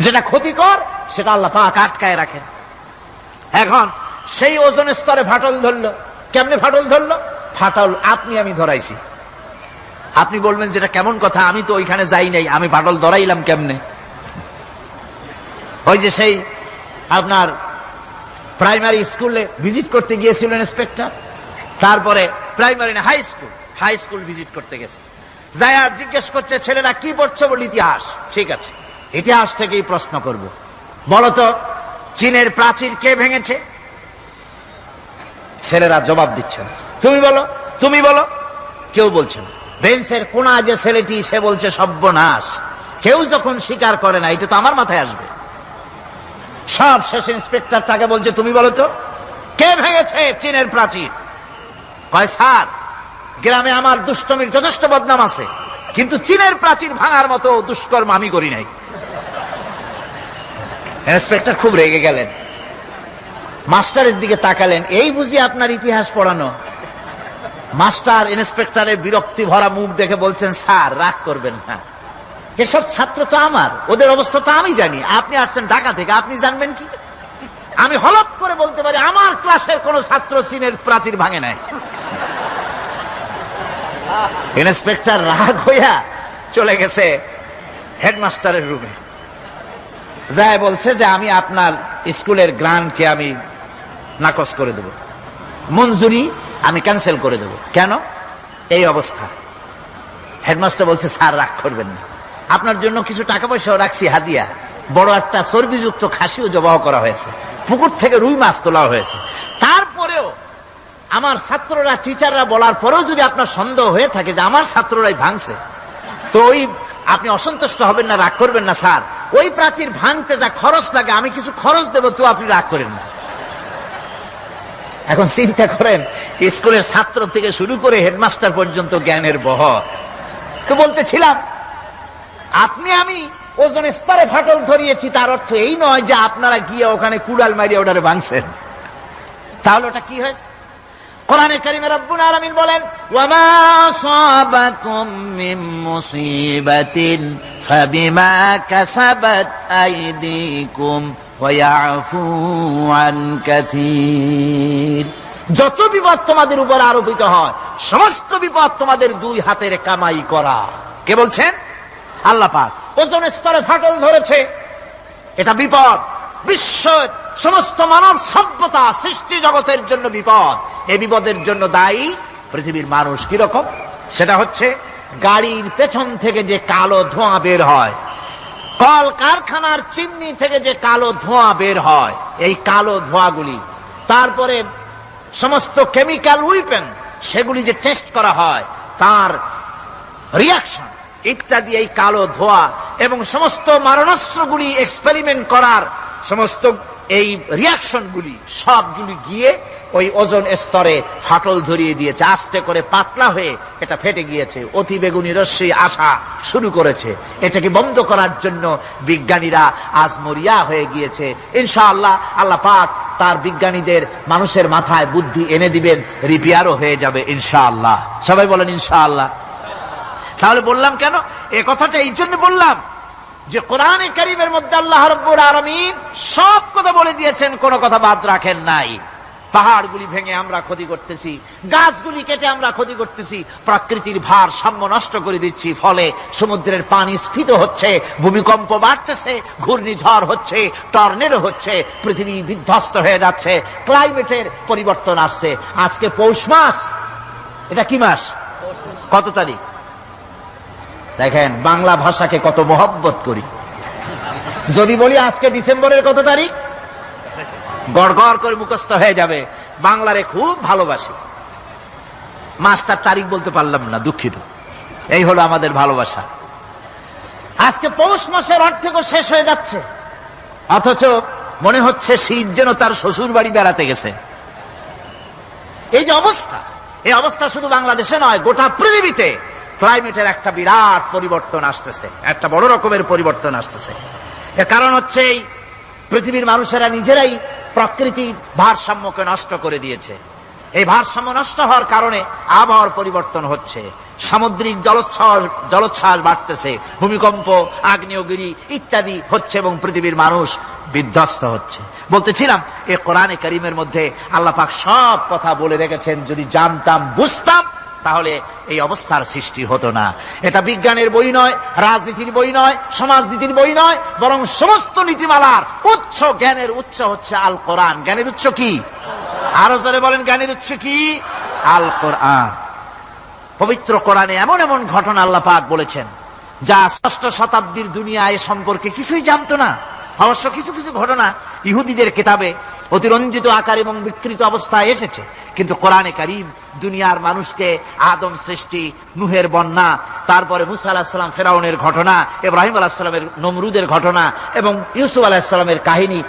যেটা ক্ষতিকর সেটা আল্লাহ পাক আটকায় রাখেন। এখন সেই ওজোন স্তরে ফাটল ধরলো। কেমনে ফাটল ধরলো? ফাটল আপনি আমি ধরাইছি। আপনি বলবেন যেটা কেমন কথা, আমি তো ওইখানে যাই নাই, আমি ফাটল ধরাইলাম কেমনে? ওই যে সেই আপনার প্রাইমারি স্কুলে ভিজিট করতে গিয়েছিলেন ইন্সপেক্টর, তারপরে প্রাইমারি না হাই স্কুল ভিজিট করতে গেছে, যাই আর জিজ্ঞেস করছে ছেলেরা কি পড়ছো? বল ইতিহাস। ঠিক আছে, ইতিহাস থেকেই প্রশ্ন করব। বলতো চীনের প্রাচীর কে ভেঙেছে? ছেলেরা জবাব দিচ্ছে না। তুমি বলো, তুমি বলো। কেউ বলছে না। বেঞ্চের কোনা যে ছেলেটি সে বলছে সর্বনাশ। কেউ যখন স্বীকার করে না এটা তো আমার মাথায় আসবে। সব শেষ ইন্সপেক্টর তাকে বলছে তুমি বলো তো কে ভেঙেছে চীনের প্রাচীর? কয় স্যার, গ্রামে আমার দুষ্টমির যথেষ্ট বদনাম আছে, কিন্তু চীনের প্রাচীর ভাঙার মতো দুষ্কর্ম আমি করি নাই। ইন্সপেক্টর খুব রেগে গেলেন, মাস্টারের দিকে তাকালেন, এই বুঝি আপনার ইতিহাস পড়ানো? মাস্টার ইন্সপেক্টরের বিরক্তি ভরা মুখ দেখে বলছেন স্যার রাগ করবেন না, এসব ছাত্র তো আমার, ওদের অবস্থা তো আমি জানি। আপনি আসছেন ঢাকা থেকে, আপনি জানবেন কি? আমি হলপ করে বলতে পারি আমার ক্লাসের কোন ছাত্র চীনের প্রাচীর ভাঙে নাই। ইন্সপেক্টর রাগ হইয়া চলে গেছে হেডমাস্টারের রুমে, যায় বলছে যে আমি আপনার স্কুলের গ্রান্টকে আমি নাকচ করে দেব, মঞ্জুরি আমি ক্যান্সেল করে দেব। কেন? এই অবস্থা। হেডমাস্টার বলছে স্যার রাগ করবেন না, আপনার জন্য কিছু টাকা পয়সাও রাখছি হাদিয়া, বড় একটা চর্বিযুক্ত খাসিও জবাহ করা হয়েছে, পুকুর থেকে রুই মাছ তোলা হয়েছে। তারপরেও আমার ছাত্ররা, টিচাররা বলার পরেও যদি আপনার সন্দেহ হয়ে থাকে যে আমার ছাত্ররাই ভাঙছে, তো ওই আপনি অসন্তুষ্ট হবেন না, রাগ করবেন না স্যার, ওই প্রাচীর ভাঙতে যা খরচ লাগে আমি কিছু খরচ দেব, তো আপনি রাগ করেন না। এখন চিন্তা করেন, স্কুলের ছাত্র থেকে শুরু করে হেডমাস্টার পর্যন্ত জ্ঞানের বহর। তো বলতেছিলাম আপনি আমি ওজন স্তরে ফাটল ধরিয়েছি, তার অর্থ এই নয় যে আপনারা গিয়ে ওখানে কুড়াল মারিয়ে ওটারে ভাঙছেন। তাহলে ওটা কি হয়েছে? কোরআনে কারিমে রব্বুল আলামিন বলেন, ওয়ামা আসাবাকুম মিন মুসিবাতিন ফাবিমা কাসাবাত আইদিকুম ওয়া ইয়াফু আন কাসীর। যত বিপদ তোমাদের উপর আরোপিত হয়, সমস্ত বিপদ তোমাদের দুই হাতের কামাই করা। কে বলছেন? আল্লাহ পাক। ওজন স্তরে ফাটল ধরেছে, এটা বিপদ। বিশ্বের সমস্ত মানব সভ্যতা সৃষ্টি জগতের জন্য বিপদ। এই বিপদের জন্য দায়ী পৃথিবীর মানুষ। কিরকম? সেটা হচ্ছে গাড়ির পেছন থেকে যে কালো ধোঁয়া বের হয়, কল কারখানার চিমনি থেকে যে কালো ধোঁয়া বের হয়, এই কালো ধোঁয়াগুলি, তারপরে সমস্ত কেমিক্যাল উইপেন সেগুলি যে টেস্ট করা হয়, তার রিয়াকশন ইত্যাদি, এই কালো ধোঁয়া এবং সমস্ত মারণাস্ত্রগুলি এক্সপেরিমেন্ট করার সমস্ত এই রিয়াকশনগুলি সবগুলি গিয়ে ওই ওজন স্তরে ফাটল ধরিয়ে দিয়েছে। আস্তে করে পাতলা হয়ে এটা ফেটে গিয়েছে, অতি বেগুনি রশ্মি আসা শুরু করেছে। এটাকে বন্ধ করার জন্য বিজ্ঞানীরা আজ মরিয়া হয়ে গিয়েছে। ইনশাআল্লাহ আল্লাহ পাক তার বিজ্ঞানীদের মানুষের মাথায় বুদ্ধি এনে দিবেন, রিপেয়ারও হয়ে যাবে ইনশাআল্লাহ। সবাই বলেন ইনশাআল্লাহ। তাহলে বললাম কেন এ কথাটা? এই জন্য বললাম যে কোরআনে কারীমের মধ্যে আল্লাহ রাব্বুল আলামিন সব কথা বলে দিয়েছেন, কোনো কথা বাদ রাখেন নাই। পাহাড়গুলি ভেঙে আমরা ক্ষতি করতেছি, গাছগুলি কেটে আমরা ক্ষতি করতেছি, প্রকৃতির ভারসাম্য নষ্ট করে দিচ্ছি, ফলে সমুদ্রের পানি স্ফীত হচ্ছে, ভূমিকম্প বাড়তেছে, ঘূর্ণিঝড় হচ্ছে, টর্নেডো হচ্ছে, পৃথিবী বিধ্বস্ত হয়ে যাচ্ছে, ক্লাইমেটের পরিবর্তন আসছে। আজকে পৌষ মাস, এটা কি মাস? কত তারিখ? দেখেন বাংলা ভাষাকে কত মহব্বত করি। যদি বলি আজকে ডিসেম্বরের কত তারিখ, গড় গড় করে মুখস্থ হয়ে যাবে। বাংলারে খুব ভালোবাসি, মাসটার তারিখ বলতে পারলাম না, দুঃখিত। এই হলো আমাদের ভালোবাসা। আজকে পৌষ মাসের অর্ধেকও শেষ হয়ে যাচ্ছে, অথচ মনে হচ্ছে শীত যেন তার শ্বশুর বাড়ি বেড়াতে গেছে। এই যে অবস্থা, এই অবস্থা শুধু বাংলাদেশে নয়, গোটা পৃথিবীতে ক্লাইমেটের একটা বিরাট পরিবর্তন আসতেছে, একটা বড় রকমের পরিবর্তন আসতেছে। এর কারণ হচ্ছে এই পৃথিবীর মানুষেরা নিজেরাই প্রকৃতির ভারসাম্যকে নষ্ট করে দিয়েছে। এই ভারসাম্য নষ্ট হওয়ার কারণে আবহাওয়ার পরিবর্তন হচ্ছে, সামুদ্রিক জলোচ্ছ্বাস বাড়তেছে, ভূমিকম্প, আগ্নেয়গিরি ইত্যাদি হচ্ছে এবং পৃথিবীর মানুষ বিধ্বস্ত হচ্ছে। বলতেছিলাম এই কোরআনে কারীমের মধ্যে আল্লাহ পাক সব কথা বলে রেখেছেন। যদি জানতাম, বুঝতাম, তাহলে এই অবস্থার সৃষ্টি হতো না। এটা বিজ্ঞানের বই নয়, রাজনীতির বই নয়, সমাজনীতির বই নয়, বরং সমস্ত নীতিমালার উচ্চ, জ্ঞানের উচ্চ হচ্ছে আল কোরআন। জ্ঞানের উচ্চ কি? আরো জোরে বলেন, জ্ঞানের উচ্চ কি? আল কোরআন। পবিত্র কোরআনে এমন এমন ঘটনা আল্লাহ পাক বলেছেন যা ষষ্ঠ শতাব্দীর দুনিয়া এ সম্পর্কে কিছুই জানতো না। অবশ্য কিছু কিছু ঘটনা ইহুদিদের কিতাবে অতিরঞ্জিত আকার এবং বিকৃত অবস্থায় এসেছে, কিন্তু কোরআনে কারীম দুনিয়ার মানুষকে আদম সৃষ্টি, নূহের বন্যা, তারপরে মুসা আলাইহিস সালাম ফেরাউনের ঘটনা, ইব্রাহিম আলাইহিস সালামের নমরুদের ঘটনা এবং ইউসুফ আলাইহিস সালামের কাহিনী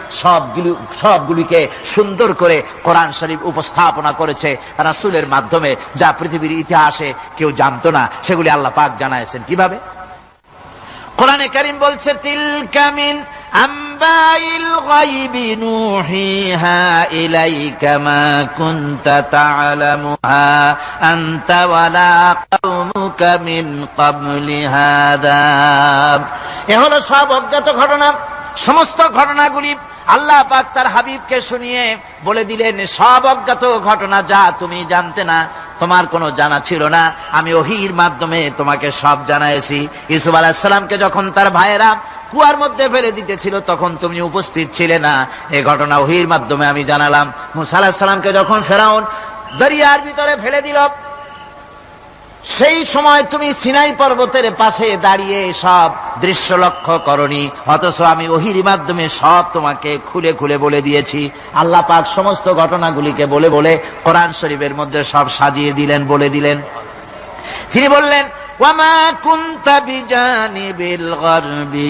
সবগুলিকে সুন্দর করে কোরআন শরীফ উপস্থাপনা করেছে রাসূলের মাধ্যমে, যা পৃথিবীর ইতিহাসে কেউ জানতো না। সেগুলি আল্লাহ পাক জানাইছেন কিভাবে? কোরআনে কারীম বলছে, তিলকা মিন আম্বাইল গায়বি নূহিহা ইলাইকা মা কুনতা তা'লামুহা আনতা ওয়ালা কওমুকা মিন ক্বাবলি হাযা। এ হলো সব অজ্ঞাত ঘটনা। সমস্ত ঘটনাগুলি আল্লাহ পাক তার হাবিবকে শুনিয়ে বলে দিলেন, সব অজ্ঞাত ঘটনা যা তুমি জানতে না, তোমার কোনো জানা ছিল না, আমি ওহীর মাধ্যমে তোমাকে সব জানাইছি। ইউসুফ আলাইহিস সালামকে যখন তার ভাইয়েরা কুয়ার মধ্যে ফেলে দিতেছিল তখন তুমি উপস্থিত ছিলে না, এই ঘটনা ওহীর মাধ্যমে আমি জানালাম। মুসা আলাইহিস সালামকে যখন ফেরাউন দরিয়ার ভিতরে ফেলে দিল, সেই সময় তুমি সিনাই পর্বতের পাশে দাঁড়িয়ে সব দৃশ্য লক্ষ্য করনি, অথচ আমি ওহীর মাধ্যমে সব তোমাকে খুলে খুলে বলে দিয়েছি। আল্লাহ পাক সমস্ত ঘটনাগুলিকে বলে বলে কোরআন শরীফের মধ্যে সব সাজিয়ে দিলেন, বলে দিলেন। তিনি বললেন, ওয়ামা কুনতা বিজানিবিল গারবি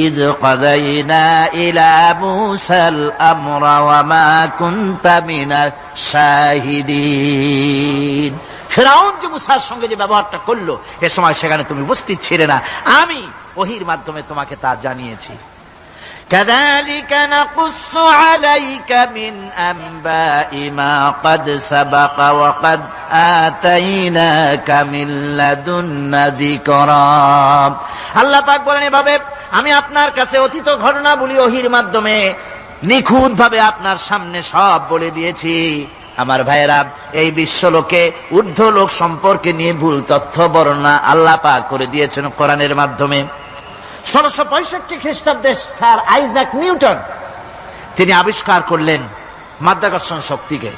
ইয কাদাইনা ইলা মুসাল আমরা ওয়ামা কুনতা মিনাশ শাহিদিন। ফিরআউন যে মুসার সঙ্গে যে ব্যবহারটা করলো, এ সময় সেখানে তুমি উপস্থিত ছিলে না, আমি ওহীর মাধ্যমে তোমাকে তা জানিয়েছি। كذلك نقص عليك من أنباء ما قد سبق وقد آتيناك من لدنا ذكرا। আল্লাহ পাক বলেন, এভাবে আমি আপনার কাছে অতীত ঘটনাবলী ওহীর মাধ্যমে নিখুঁত ভাবে আপনার সামনে সব বলে দিয়েছি। আমার ভাইয়েরা, এই বিশ্বলোকে ঊর্ধ্ব লোক সম্পর্কে নিয়ে ভুল তথ্য বর্ণনা আল্লাহ পাক করে দিয়েছেন কোরআনের মাধ্যমে। 1665 খ্রিস্টাব্দে স্যার আইজাক নিউটন তিনি আবিষ্কার করলেন মাধ্যাকর্ষণ শক্তিকে।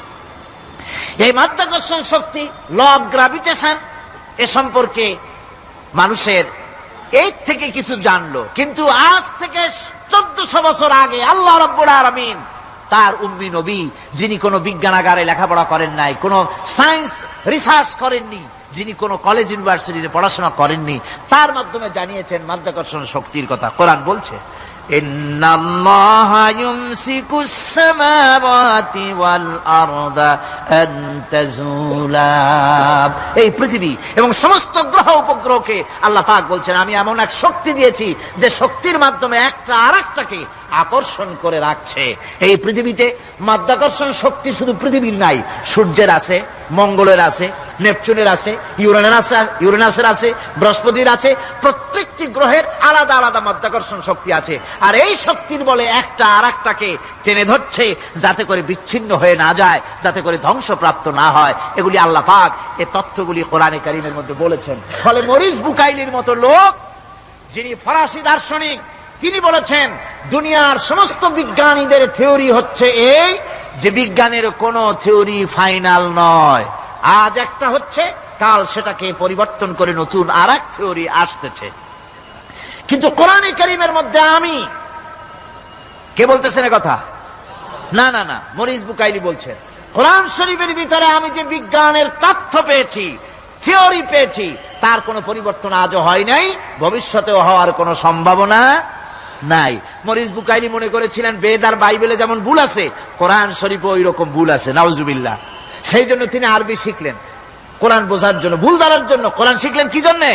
এই মাধ্যাকর্ষণ শক্তি, ল অফ গ্রাভিটেশন, এ সম্পর্কে মানুষের এই থেকে কিছু জানলো, কিন্তু আজ থেকে 1400 বছর আগে আল্লাহ রাব্বুল আলামিন তার উম্মি নবী, যিনি কোনো বিজ্ঞানাগারে লেখাপড়া করেন নাই, কোনো সায়েন্স রিসার্চ করেননি, যিনি কোনো কলেজ ইউনিভার্সিটিতে পড়াশোনা করেননি, তার মাধ্যমে জানিয়েছেন মাধ্যাকর্ষণ শক্তির কথা। কোরআন বলছে, ইন্নাল্লাহা ইউমসিকুস সামাওয়াতি ওয়াল আরদা আন তাজুলা। এই পৃথিবী এবং সমস্ত গ্রহ উপগ্রহকে আল্লাহ পাক বলছেন, আমি এমন এক শক্তি দিয়েছি যে শক্তির মাধ্যমে একটা আরেকটাকে আকর্ষণ করে রাখছে। এই পৃথিবীতে মাধ্যাকর্ষণ শক্তি শুধু পৃথিবীর নাই, সূর্যের আছে, মঙ্গলের আছে, নেপচুনের আছে, ইউরেনাসের আছে, বৃহস্পতির আছে। প্রত্যেকটি গ্রহের আলাদা আলাদা মাধ্যাকর্ষণ শক্তি আছে, আর এই শক্তির বলে একটা আরেকটাকে টেনে ধরছে, যাতে করে বিচ্ছিন্ন হয়ে না যায়, যাতে করে ধ্বংসপ্রাপ্ত না হয়। এগুলি আল্লাহ পাক এই তথ্যগুলি কোরআনে কারীমের মধ্যে বলেছেন। ফলে মরিস বুকাইলির মতো লোক, যিনি ফরাসি দার্শনিক, তিনি বলেছেন দুনিয়ার সমস্ত বিজ্ঞানীদের থিওরি হচ্ছে এই যে বিজ্ঞানের কোনো থিওরি ফাইনাল নয়। আজ একটা হচ্ছে, কাল সেটাকে পরিবর্তন করে নতুন আর এক থিওরি আসতেছে। কিন্তু কোরআনে কারীমের মধ্যে আমি, কে বলতেছেন এ কথা? না না না, মরিস বুকাইলি বলছেন, কোরআন শরীফের ভিতরে আমি যে বিজ্ঞানের তথ্য পেয়েছি, থিওরি পেয়েছি, তার কোনো পরিবর্তন আজও হয় নাই, ভবিষ্যতেও হওয়ার কোনো সম্ভাবনা নাই। মরিস বুকাইলি মনে করেছিলেন বেদ আর বাইবেলে যেমন ভুল আছে, কোরআন শরীফে ওই রকম ভুল আছে, নাউজুবিল্লাহ। সেই জন্য তিনি আরবি শিখলেন কোরআন বোঝার জন্য, ভুল ধরার জন্য। কোরআন শিখলেন কি জন্যে?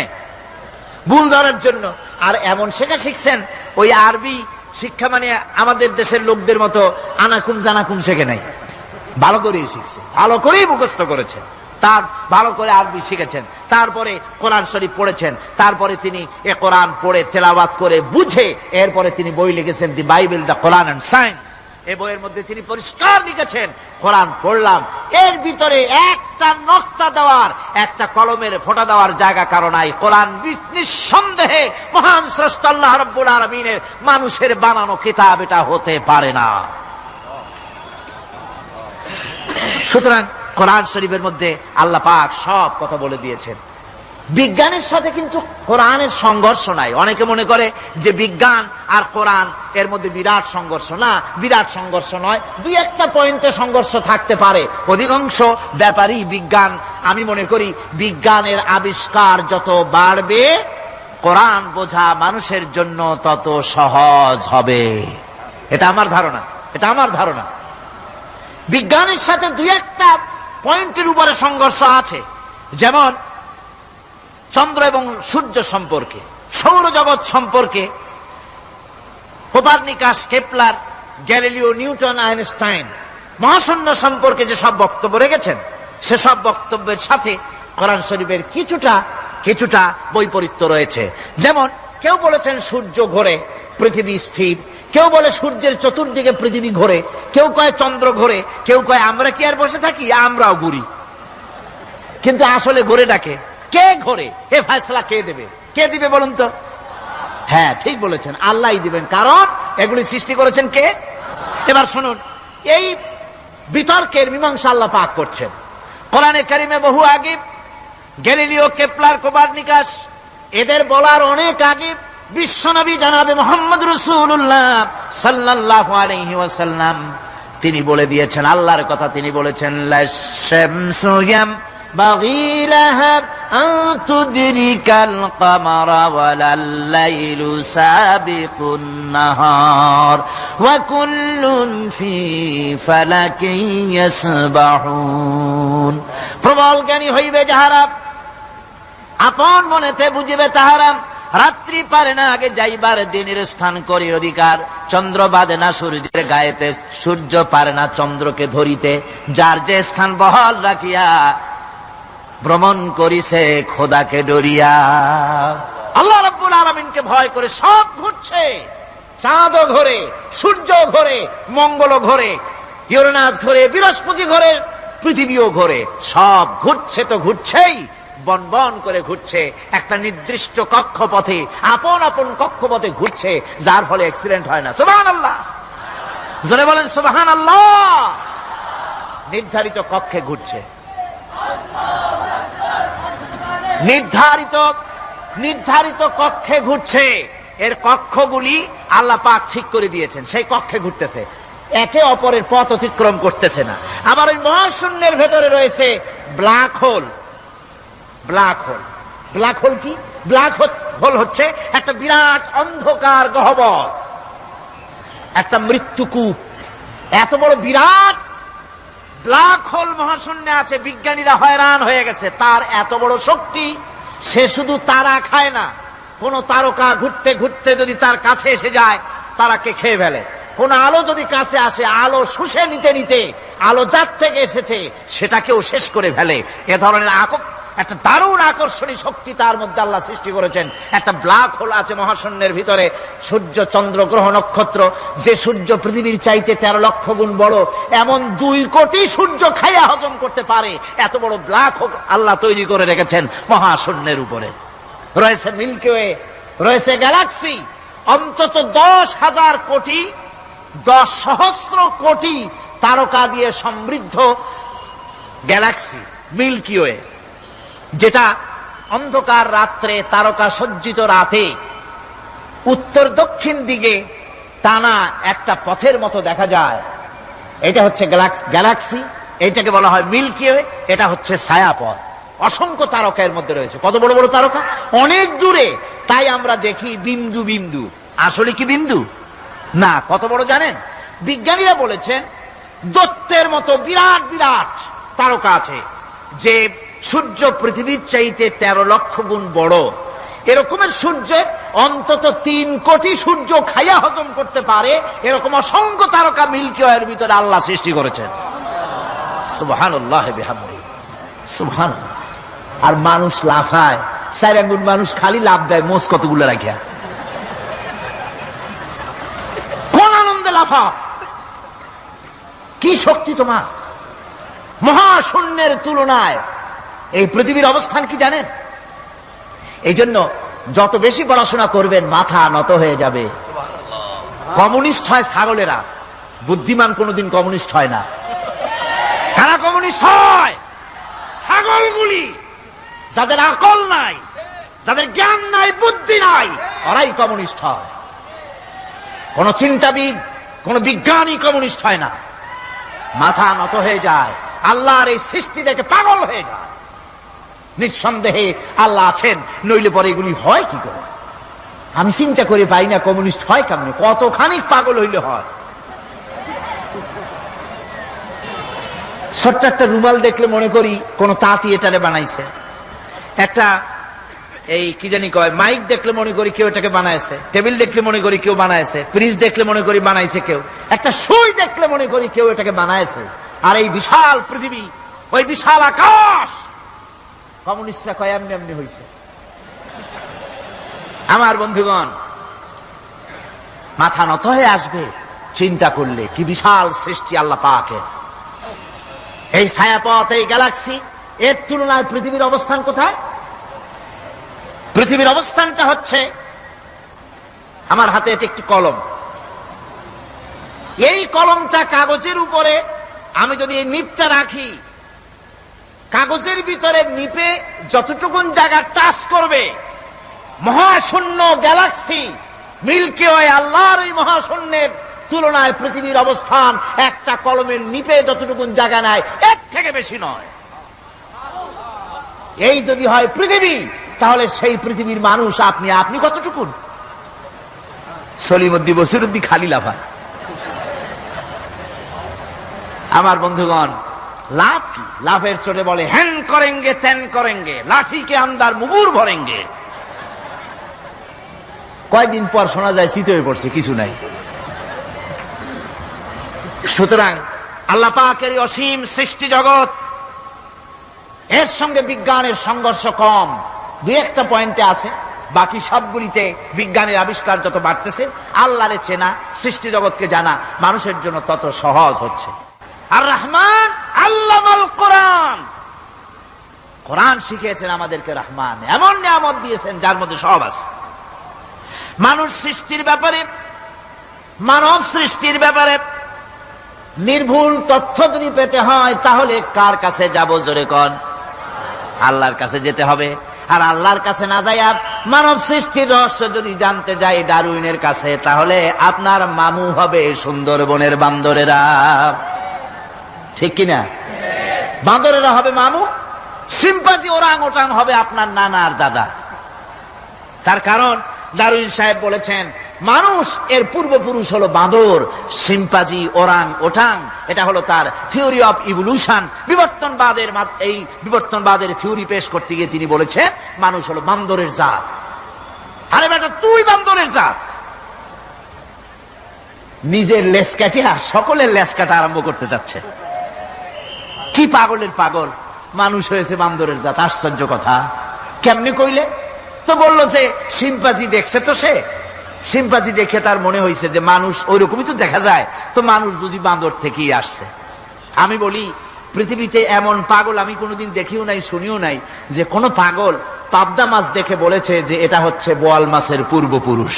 ভুল ধরার জন্য। আর এমন শেখা শিখছেন, ওই আরবি শিক্ষা মানে আমাদের দেশের লোকদের মতো আনাকুম জানাকুম শেখে নাই, ভালো করেই শিখছে, ভালো করেই মুখস্থ করেছেন, তার ভালো করে আরবি শিখেছেন, তারপরে কোরআন শরীফ পড়েছেন, তারপরে তিনি এ কোরআন পড়ে তেলাওয়াত করে বুঝে এরপরে তিনি বই লিখেছেন the Bible, the Quran and science. এই বইয়ের মধ্যে তিনি পরিষ্কার লিখেছেন, কোরআন পড়লাম, এর ভিতরে একটা নকতা দেওয়ার, একটা কলমের ফোঁটা দেওয়ার জায়গা কারণ নাই। কোরআন নিঃসন্দেহে মহান স্রষ্টা আল্লাহ রাব্বুল আলামিনের মানুষের বানানো কিতাব, এটা হতে পারে না। সুতরাং কোরআন শরীফের মধ্যে আল্লাহ পাক সব কথা বলে দিয়েছেন। বিজ্ঞানের সাথে কিন্তু কোরআনের সংঘর্ষ নাই। অনেকে মনে করে যে বিজ্ঞান আর কোরআন এর মধ্যে বিরাট সংঘর্ষ। না, বিরাট সংঘর্ষ নয়, দুই একটা পয়েন্টে সংঘর্ষ থাকতে পারে। অধিকাংশ ব্যাপারই বিজ্ঞান, আমি মনে করি বিজ্ঞানের আবিষ্কার যত বাড়বে, কোরআন বোঝা মানুষের জন্য তত সহজ হবে। এটা আমার ধারণা, এটা আমার ধারণা। বিজ্ঞানের সাথে দুই একটা পয়েন্টের উপরে সংঘর্ষ আছে, যেমন চন্দ্র এবং সূর্য সম্পর্কে, সৌরজগৎ সম্পর্কে Copernicus, Kepler, Galileo, Newton, Einstein মহাশূন্য সম্পর্কে যে সব বক্তব্য রেখেছেন, সেসব বক্তব্যের সাথে কোরআন শরীফের কিছুটা বৈপরীত্য রয়েছে। যেমন কেউ বলেছেন সূর্য ঘোরে, পৃথিবী স্থির, কেউ বলে সূর্যের চতুর্দিকে পৃথিবী ঘোরে, কেউ কয় চন্দ্র ঘোরে, কেউ কয় আমরা কি আর বসে থাকি, আমরাও ঘুরি। কিন্তু আসলে ঘোরেটাকে কে ঘোরে, এ ফয়সালা কে দেবে? কে দিবে বলুন তো? হ্যাঁ, ঠিক বলেছেন, আল্লাহই দিবেন, কারণ এগুলি সৃষ্টি করেছেন কে? এবার শুনুন, এই বিতর্কের মীমাংসা আল্লাহ পাক করছেন কোরআনে কারিমে বহু আগে। গ্যালিলিও, কেপলার, কোপারনিকাস এদের বলার অনেক আগে বিশ্বনবী জনাবে মুহাম্মদ রাসূলুল্লাহ সাল্লাল্লাহু আলাইহি ওয়াসাল্লাম তিনি বলে দিয়েছেন, আল্লাহর কথা তিনি বলেছেন, লাশ-শামসু ইয়ানবাগী লাহা আন তুদরিকাল কামারা ওয়ালাল লাইলু সাবিকুন নাহার ওয়া কুল্লুন ফি ফালাকিন ইয়াসবাহুন। প্রবল জ্ঞানী হইবে যাহারা, আপন মনেতে বুঝিবে তাহারা। রাত্রি পারে না আগে যাইবার দিনের স্থান করি অধিকার, চন্দ্র বাঁধে না সূর্যের গায়েতে, সূর্য পারে না চন্দ্রকে ধরিতে। যার যে স্থান বহাল রাখিয়া ভ্রমণ করিছে খোদাকে ডরিয়া। আল্লাহ রাব্বুল আলামিনকে ভয় করে সব ঘুরছে, চাঁদও ঘোরে, সূর্য ঘোরে, মঙ্গল ঘোরে, ইউরেনাস ঘোরে, বৃহস্পতি ঘোরে, পৃথিবীও ঘোরে। সব ঘুরছে তো ঘুরছেই, বন বন করে ঘুরছে একটা নির্দিষ্ট কক্ষপথে, আপন আপন কক্ষপথে ঘুরছে, যার ফলে অ্যাক্সিডেন্ট হয় না। সুবহানাল্লাহ, জোরে বলেন সুবহানাল্লাহ। নির্ধারিত কক্ষে ঘুরছে, নির্ধারিত কক্ষে ঘুরছে। এর কক্ষগুলি আল্লাহ পাক ঠিক করে দিয়েছেন, সেই কক্ষে ঘুরতেছে, একে অপরের পথ অতিক্রম করতেছে না। আবার ওই মহাশূন্যের ভেতরে রয়েছে black hole. Black hole, black hole কি? ব্ল্যাক হোল হচ্ছে একটা বিরাট অন্ধকার গহ্বর, একটা মৃত্যুকূপ। এত বড় বিরাট ব্ল্যাক হোল মহাশূন্যে আছে, বিজ্ঞানীরা হয়রান হয়ে গেছে। তার এত বড় শক্তি, সে শুধু তারা খায় না, কোন তারকা ঘুরতে ঘুরতে যদি তার কাছে এসে যায় তারাকে খেয়ে ফেলে। কোন আলো যদি কাছে আসে, আলো শুষে নিতে নিতে আলো যার থেকে এসেছে সেটাকেও শেষ করে ফেলে। এ ধরনের একটা দারুণ আকর্ষণী শক্তি তার মধ্যে আল্লাহ সৃষ্টি করেছেন। একটা ব্ল্যাক হোল আছে মহাশূন্যের ভিতরে। সূর্য, চন্দ্র, গ্রহ, নক্ষত্র, যে সূর্য পৃথিবীর চাইতে 13 লক্ষ গুণ বড়, এমন 2 কোটি সূর্য খাইয়া হজম করতে পারে এত বড় ব্ল্যাক হোল আল্লাহ তৈরি করে রেখেছেন মহাশূন্যের উপরে। রয়েছে মিল্কি ওয়ে, রয়েছে গ্যালাক্সি, অন্তত 10,000 কোটি, 10 সহস্র কোটি তারকা দিয়ে সমৃদ্ধ গ্যালাক্সি মিল্কি ওয়ে, যেটা অন্ধকার রাত্রে, তারকা সজ্জিত রাতে উত্তর দক্ষিণ দিকে টানা একটা পথের মতো দেখা যায়। এটা হচ্ছে গ্যালাক্সি, এটাকে বলা হয় মিল্কি ওয়ে। এটা হচ্ছে ছায়াপথ। অসংখ্য তারকা এর মধ্যে রয়েছে। কত বড় বড় তারকা, অনেক দূরে। তাই আমরা দেখি বিন্দু বিন্দু, আসলে কি বিন্দু না। কত বড় জানেন? বিজ্ঞানীরা বলেছেন দৈত্যের মতো বিরাট বিরাট তারকা আছে, যে সূর্য পৃথিবীর চাইতে 13 লক্ষ গুণ বড়। এরকমের সূর্যের অন্তত 3 কোটি সূর্য খাইয়া হজম করতে পারে এরকম অসংখ্য তারকা মিল্কি ওয়ের ভিতরে আল্লাহ সৃষ্টি করেছেন। সুবহানাল্লাহ বিহামদিহি, সুবহানাল্লাহ। আর মানুষ লাফায়, 4 আঙ্গুল মানুষ খালি লাফ দেয়, মোষ কতগুলো রাখিয়া। কোন আনন্দে লাফা, কি শক্তি তোমার! মহাশূন্যের তুলনায় এই পৃথিবীর অবস্থান কি জানেন? এই জন্য যত বেশি পড়াশোনা করবেন মাথা নত হয়ে যাবে। কমিউনিস্ট হয় ছাগলেরা, বুদ্ধিমান কোনদিন কমিউনিস্ট হয় না। কারা কমিউনিস্ট হয়? ছাগলগুলি, যাদের আকল নাই, যাদের জ্ঞান নাই, বুদ্ধি নাই, ওরাই কমিউনিস্ট হয়। কোন চিন্তাবিদ, কোন বিজ্ঞানী কমিউনিস্ট হয় না। মাথা নত হয়ে যায়, আল্লাহর এই সৃষ্টি দেখে পাগল হয়ে যায়। নিঃসন্দেহে আল্লাহ আছেন, নইলে পরে এগুলি হয় কি করে? আমি চিন্তা করে পাই না কমিউনিস্ট হয় কেমন, কতখানি পাগল হইলে হয়। ছোট্ট একটা রুমাল দেখলে মনে করি কোন তাঁতি এটারে বানাইছে। একটা এই কি জানি কয় মাইক দেখলে মনে করি কেউ এটাকে বানাইছে। টেবিল দেখলে মনে করি কেউ বানাইছে। ফ্রিজ দেখলে মনে করি বানাইছে কেউ। একটা সুই দেখলে মনে করি কেউ এটাকে বানাইছে। আর এই বিশাল পৃথিবী, ওই বিশাল আকাশ, কমিউনিস্টরা কয় এমনি এমনি হয়েছে। আমার বন্ধুগণ, মাথা নত হয়ে আসবে চিন্তা করলে কি বিশাল সৃষ্টি আল্লাহ পাকের। এই ছায়াপথ, এই গ্যালাক্সি, এর তুলনায় পৃথিবীর অবস্থান কোথায়? পৃথিবীর অবস্থানটা হচ্ছে, আমার হাতে এটি একটি কলম। এই কলমটা কাগজের উপরে আমি যদি এই নিপটা রাখি, কাগজের ভিতরে নিপে যতটুকুন জায়গা টাচ করবে, মহাশূন্য গ্যালাক্সি মিল্কি ওয়ে, আল্লাহর এই মহাশূন্যের তুলনায় পৃথিবীর অবস্থান একটা কলমের নিপে যতটুকুন জায়গা নেয় এর থেকে বেশি নয়। এই যদি হয় পৃথিবী, তাহলে সেই পৃথিবীর মানুষ আপনি, আপনি কতটুকুন? সলিমুদ্দি বসিরুদ্দি খালি লাফা। আমার বন্ধুগণ, লাভ কি? লাভের চোটে বলে হ্যান করেঙ্গে ত্যান করেঙ্গে, লাঠি কে আন্দার মুগুর ভরেঙ্গে। কয়েকদিন পর শোনা যায় শীত হয়ে পড়ছে, কিছু নাই। সুতরাং আল্লাহ পাকের অসীম সৃষ্টি জগৎ, এর সঙ্গে বিজ্ঞানের সংঘর্ষ কম, দুই একটা পয়েন্টে আছে। বাকি সবগুলিতে বিজ্ঞানের আবিষ্কার যত বাড়তেছে, আল্লাহরে চেনা, সৃষ্টি জগৎকে জানা মানুষের জন্য তত সহজ হচ্ছে। আর রহমান আল্লামাল কোরআন, কোরআন শিখিয়েছেন আমাদেরকে রহমান, এমন নিয়ামত দিয়েছেন যার মধ্যে সব আছে। মানুষ সৃষ্টির ব্যাপারে, মানব সৃষ্টির ব্যাপারে নির্ভুল তথ্য যদি পেতে হয় তাহলে কার কাছে যাব? জোরে কোন? আল্লাহর কাছে যেতে হবে। আর আল্লাহর কাছে না যাইয়া মানব সৃষ্টির রহস্য যদি জানতে যাই ডারউইনের কাছে, তাহলে আপনার মামু হবে সুন্দরবনের বান্দরেরা। ঠিক কিনা? বান্দরেরা হবে মামু, সিম্পাজি ওরাং ওটাং হবে আপনার নানার দাদা। তার কারণ ডারউইন সাহেব বলেছেন মানুষ এর পূর্বপুরুষ হলো বাঁদর, সিম্পাজি ওরাং ওটাং, এটা হলো তার থিওরি অফ ইভলিউশন। বিবর্তনবাদের এই বিবর্তনবাদের থিওরি পেশ করতে গিয়ে তিনি বলেছেন মানুষ হলো বান্দরের জাত। আরে বেটা, তুই বান্দরের জাত। নিজের লেস কাটিয়া সকলের লেস কাটা আরম্ভ করতে যাচ্ছে। কি পাগলের পাগল, মানুষ হয়েছে বান্দরের জাত। আশ্চর্য কথা। কেমনে কইলে? তো বললো যে সিম্পাজি দেখছে, তো সে সিম্পাজি দেখে তার মনে হয়েছে যে মানুষ ওইরকমই তো দেখা যায়, তো মানুষ বুঝি বান্দর থেকেই আসছে। আমি বলি পৃথিবীতে এমন পাগল আমি কোনোদিন দেখিও নাই, শুনিও নাই যে কোন পাগল পাবদা মাছ দেখে বলেছে যে এটা হচ্ছে বোয়াল মাছের পূর্বপুরুষ।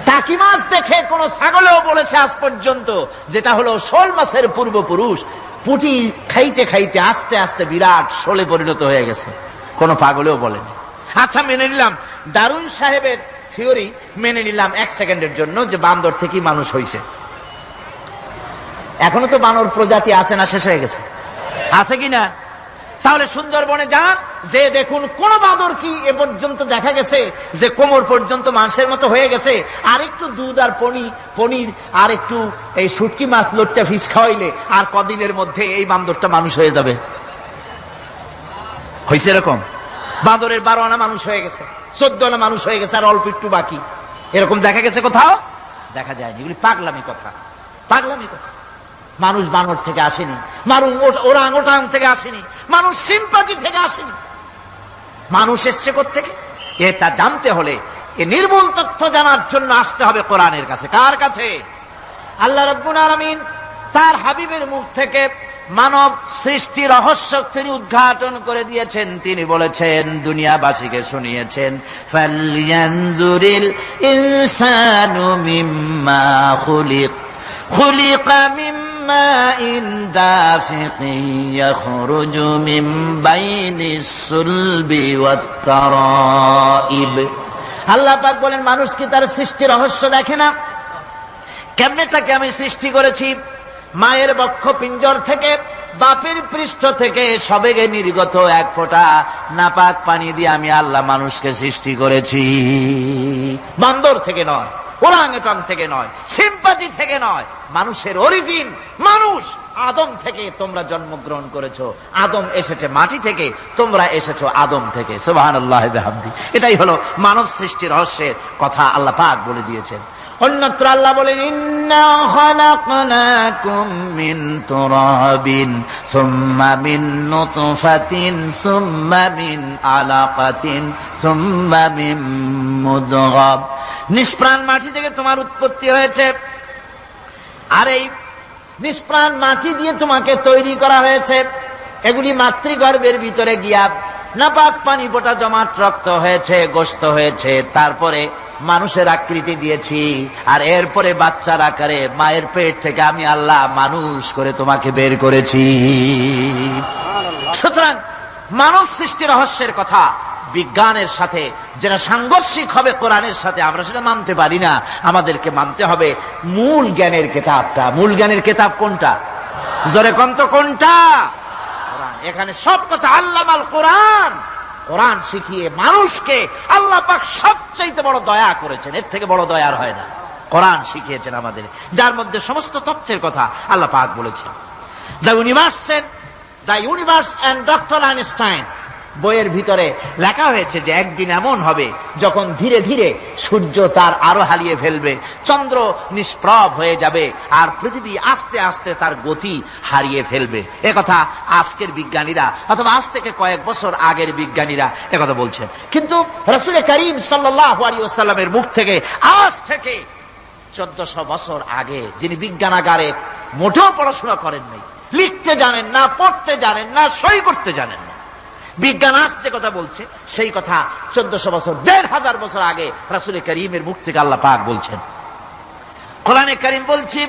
টাকি মাছ দেখে কোন ছাগলেও বলেছে আজ পর্যন্ত যেটা হলো শোল মাছের পূর্বপুরুষ। পুঁটি খাইতে খাইতে আস্তে আস্তে বিরাট শোলে পরিণত হয়ে গেছে, কোন পাগলেও বলেনি। আচ্ছা, মেনে নিলাম ডারউইন সাহেবের থিওরি, মেনে নিলাম এক সেকেন্ডের জন্য যে বান্দর থেকেই মানুষ হয়েছে। এখনো তো বানর প্রজাতি আছে না? শেষ হয়ে গেছে? আছে কিনা? তাহলে সুন্দরবনে যান, যে দেখুন কোন বাঁদর কি এ পর্যন্ত দেখা গেছে যে কোমর পর্যন্ত মানুষের মতো হয়ে গেছে? আর একটু দুধ আর পনির আর একটু এই শুটকি মাছ লোটটা ফিস খাওয়াইলে আর কদিনের মধ্যে এই বান্দরটা মানুষ হয়ে যাবে। হয়েছে এরকম? বাঁদরের 12 আনা মানুষ হয়ে গেছে, 14 আনা মানুষ হয়ে গেছে, আর অল্প একটু বাকি। এরকম দেখা গেছে কোথাও? দেখা যায়নি। এগুলি পাগলামি কথা, পাগলামি কথা। মানুষ বানর থেকে আসেনি, মানুষ ওরাং ওটাং থেকে আসেনি, মানুষ সিম্পাজি থেকে আসেনি। মানুষ এসছে কোত্থেকে? এটা জানতে হলে এ নির্ভুল তথ্য জানার জন্য আসতে হবে কোরআনের কাছে। কার কাছে? আল্লাহ রাব্বুল আলামিন তার হাবিবের মুখ থেকে মানব সৃষ্টি রহস্য তিনি উদ্ঘাটন করে দিয়েছেন। তিনি বলেছেন, দুনিয়াবাসীকে শুনিয়েছেন, ফালয়ানজুরিল ইনসানু মিম্মা খুলিক, খুলিকা মিম্মা ইন দাফিকিন ইয়াখরুজু মিন বাইনিস সুলবি ওয়াত তারাইব। আল্লাহ পাক বলেন, মানুষ কি তার সৃষ্টি রহস্য দেখে না? কেমনে তাকে আমি সৃষ্টি করেছি? মায়ের বক্ষ পিঞ্জর থেকে, বাপের পৃষ্ঠ থেকে সবেগে নির্গত এক ফোঁটা নাপাক পানি দিয়ে আমি আল্লাহ মানুষকে সৃষ্টি করেছি। বান্দর থেকে নয়, ওরাংওটাং থেকে নয়, সিম্পাজি থেকে নয়। মানুষের অরিজিন মানুষ। আদম থেকে তোমরা জন্মগ্রহণ করেছো, আদম এসেছে মাটি থেকে, তোমরা এসেছো আদম থেকে। সুবহানাল্লাহ বিহামদি। এটাই হলো মানব সৃষ্টির রহস্যের কথা আল্লাহ পাক বলে দিয়েছেন। অন্যত্র আল্লাহ বলেন, ইন্না খালাকনাকুম মিন তুরাবিন সুম্মা মিন নুতফাতিন সুম্মা মিন আলাকাতিন সুম্মা মিন মুদগাব। নিষ্প্রাণ মাটি থেকে তোমার উৎপত্তি হয়েছে, আর এই নিষ্প্রাণ মাটি দিয়ে তোমাকে তৈরি করা হয়েছে। এগুলি মাতৃগর্ভের ভিতরে গিয়া নাপাক পানি ফোঁটা জমাট রক্ত হয়েছে, গোশত হয়েছে, তারপরে মানুষের আকৃতি দিয়েছি, আর এরপরে বাচ্চার আকারে মায়ের পেট থেকে আমি আল্লাহ মানুষ করে তোমাকে বের করেছি। সুতরাং মানব সৃষ্টি রহস্যের কথা বিজ্ঞানের সাথে যেটা সাংঘর্ষিক হবে কোরআনের সাথে, আমরা সেটা মানতে পারি না। আমাদেরকে মানতে হবে মূল জ্ঞানের কেতাবটা। মূল জ্ঞানের কেতাব কোনটা? জোরে কন্ত কোনটা? কোরআন। এখানে সব কথা আল্লামাল কোরআন। কোরআন শিখিয়ে মানুষকে আল্লাহ পাক সবচাইতে বড় দয়া করেছেন, এর থেকে বড় দয়ার হয় না। কোরআন শিখিয়েছেন আমাদের, যার মধ্যে সমস্ত তথ্যের কথা আল্লাহ পাক বলেছেন। The universe and doctor Einstein বইয়ের ভিতরে লেখা হয়েছে যে একদিন এমন হবে যখন ধীরে ধীরে সূর্য তার আলো হারিয়ে ফেলবে, চন্দ্র নিষ্প্রভ হয়ে যাবে, আর পৃথিবী আস্তে আস্তে তার গতি হারিয়ে ফেলবে। একথা আজকের বিজ্ঞানীরা অথবা আজ থেকে কয়েক বছর আগের বিজ্ঞানীরা একথা বলছেন। কিন্তু রাসূল করিম সাল্লাল্লাহু আলাইহি ওয়াসাল্লামের মুখ থেকে আজ থেকে 1400 বছর আগে, যিনি বিজ্ঞানাগারে মোটেও পড়াশোনা করেন নাই, লিখতে জানেন না, পড়তে জানেন না, সই করতে জানেন না, বিজ্ঞান আসছে কথা বলছে, সেই কথা 1400 বছর 1500 বছর আগে রাসূল করিমের মুখ থেকে আল্লাহ পাক বলছেন। কোরআনে কারীম বলছে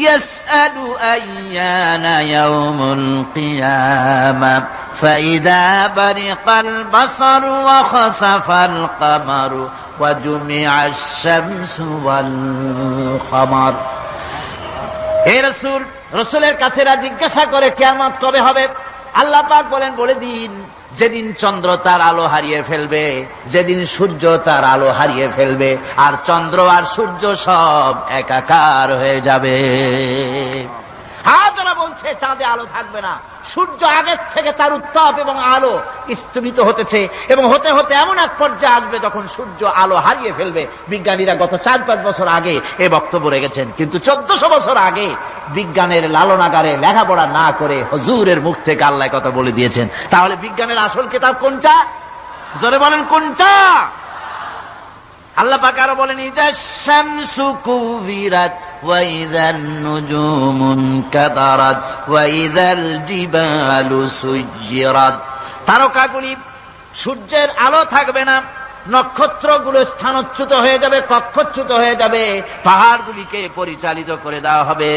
ইয়াসআলু আইয়ানা ইয়াউমুল কিয়ামা ফাইদা বারিকাল বাসারু ওয়া খাসাফাল কামারু ওয়া জুমিআশ শামসু ওয়াল কামার। হে রাসূল, রাসূলের কাছে জিজ্ঞাসা করে কিয়ামত কবে হবে? আল্লাহ পাক বলেন, বলে দিন যেদিন চন্দ্র তার আলো হারিয়ে ফেলবে, যেদিন সূর্য তার আলো হারিয়ে ফেলবে, আর চন্দ্র আর সূর্য সব একাকার হয়ে যাবে। হাজারা বলছে চাঁদে আলো থাকবে না, সূর্য আগের থেকে তার উত্তাপ এবং আলো স্থবিত হতেছে এবং হতে হতে এমন এক পর্যায়ে আসবে যখন সূর্য আলো হারিয়ে ফেলবে। বিজ্ঞানীরা গত 4-5 বছর আগে এ বক্তব্য রেখেছেন, কিন্তু 1400 বছর আগে বিজ্ঞানের লালনাগারে লেখাপড়া না করে হুজুরের মুখ থেকে আল্লাহ কথা বলে দিয়েছেন। তাহলে বিজ্ঞানের আসল কিতাব কোনটা? জোরে বলেন কোনটা? আল্লাহ পাক আরো বলেন ইযাশ শামসু কুবিরাত ওয়া ইযান নুজুমুন কাদারাত ওয়া ইযাল জিবালু সুজ্জিরাত। তারকাগুলি, সূর্যের আলো থাকবে না, নক্ষত্রগুলো স্থানচ্যুত হয়ে যাবে, কক্ষচ্যুত হয়ে যাবে, পাহাড়গুলিকে পরিচালিত করে দেওয়া হবে,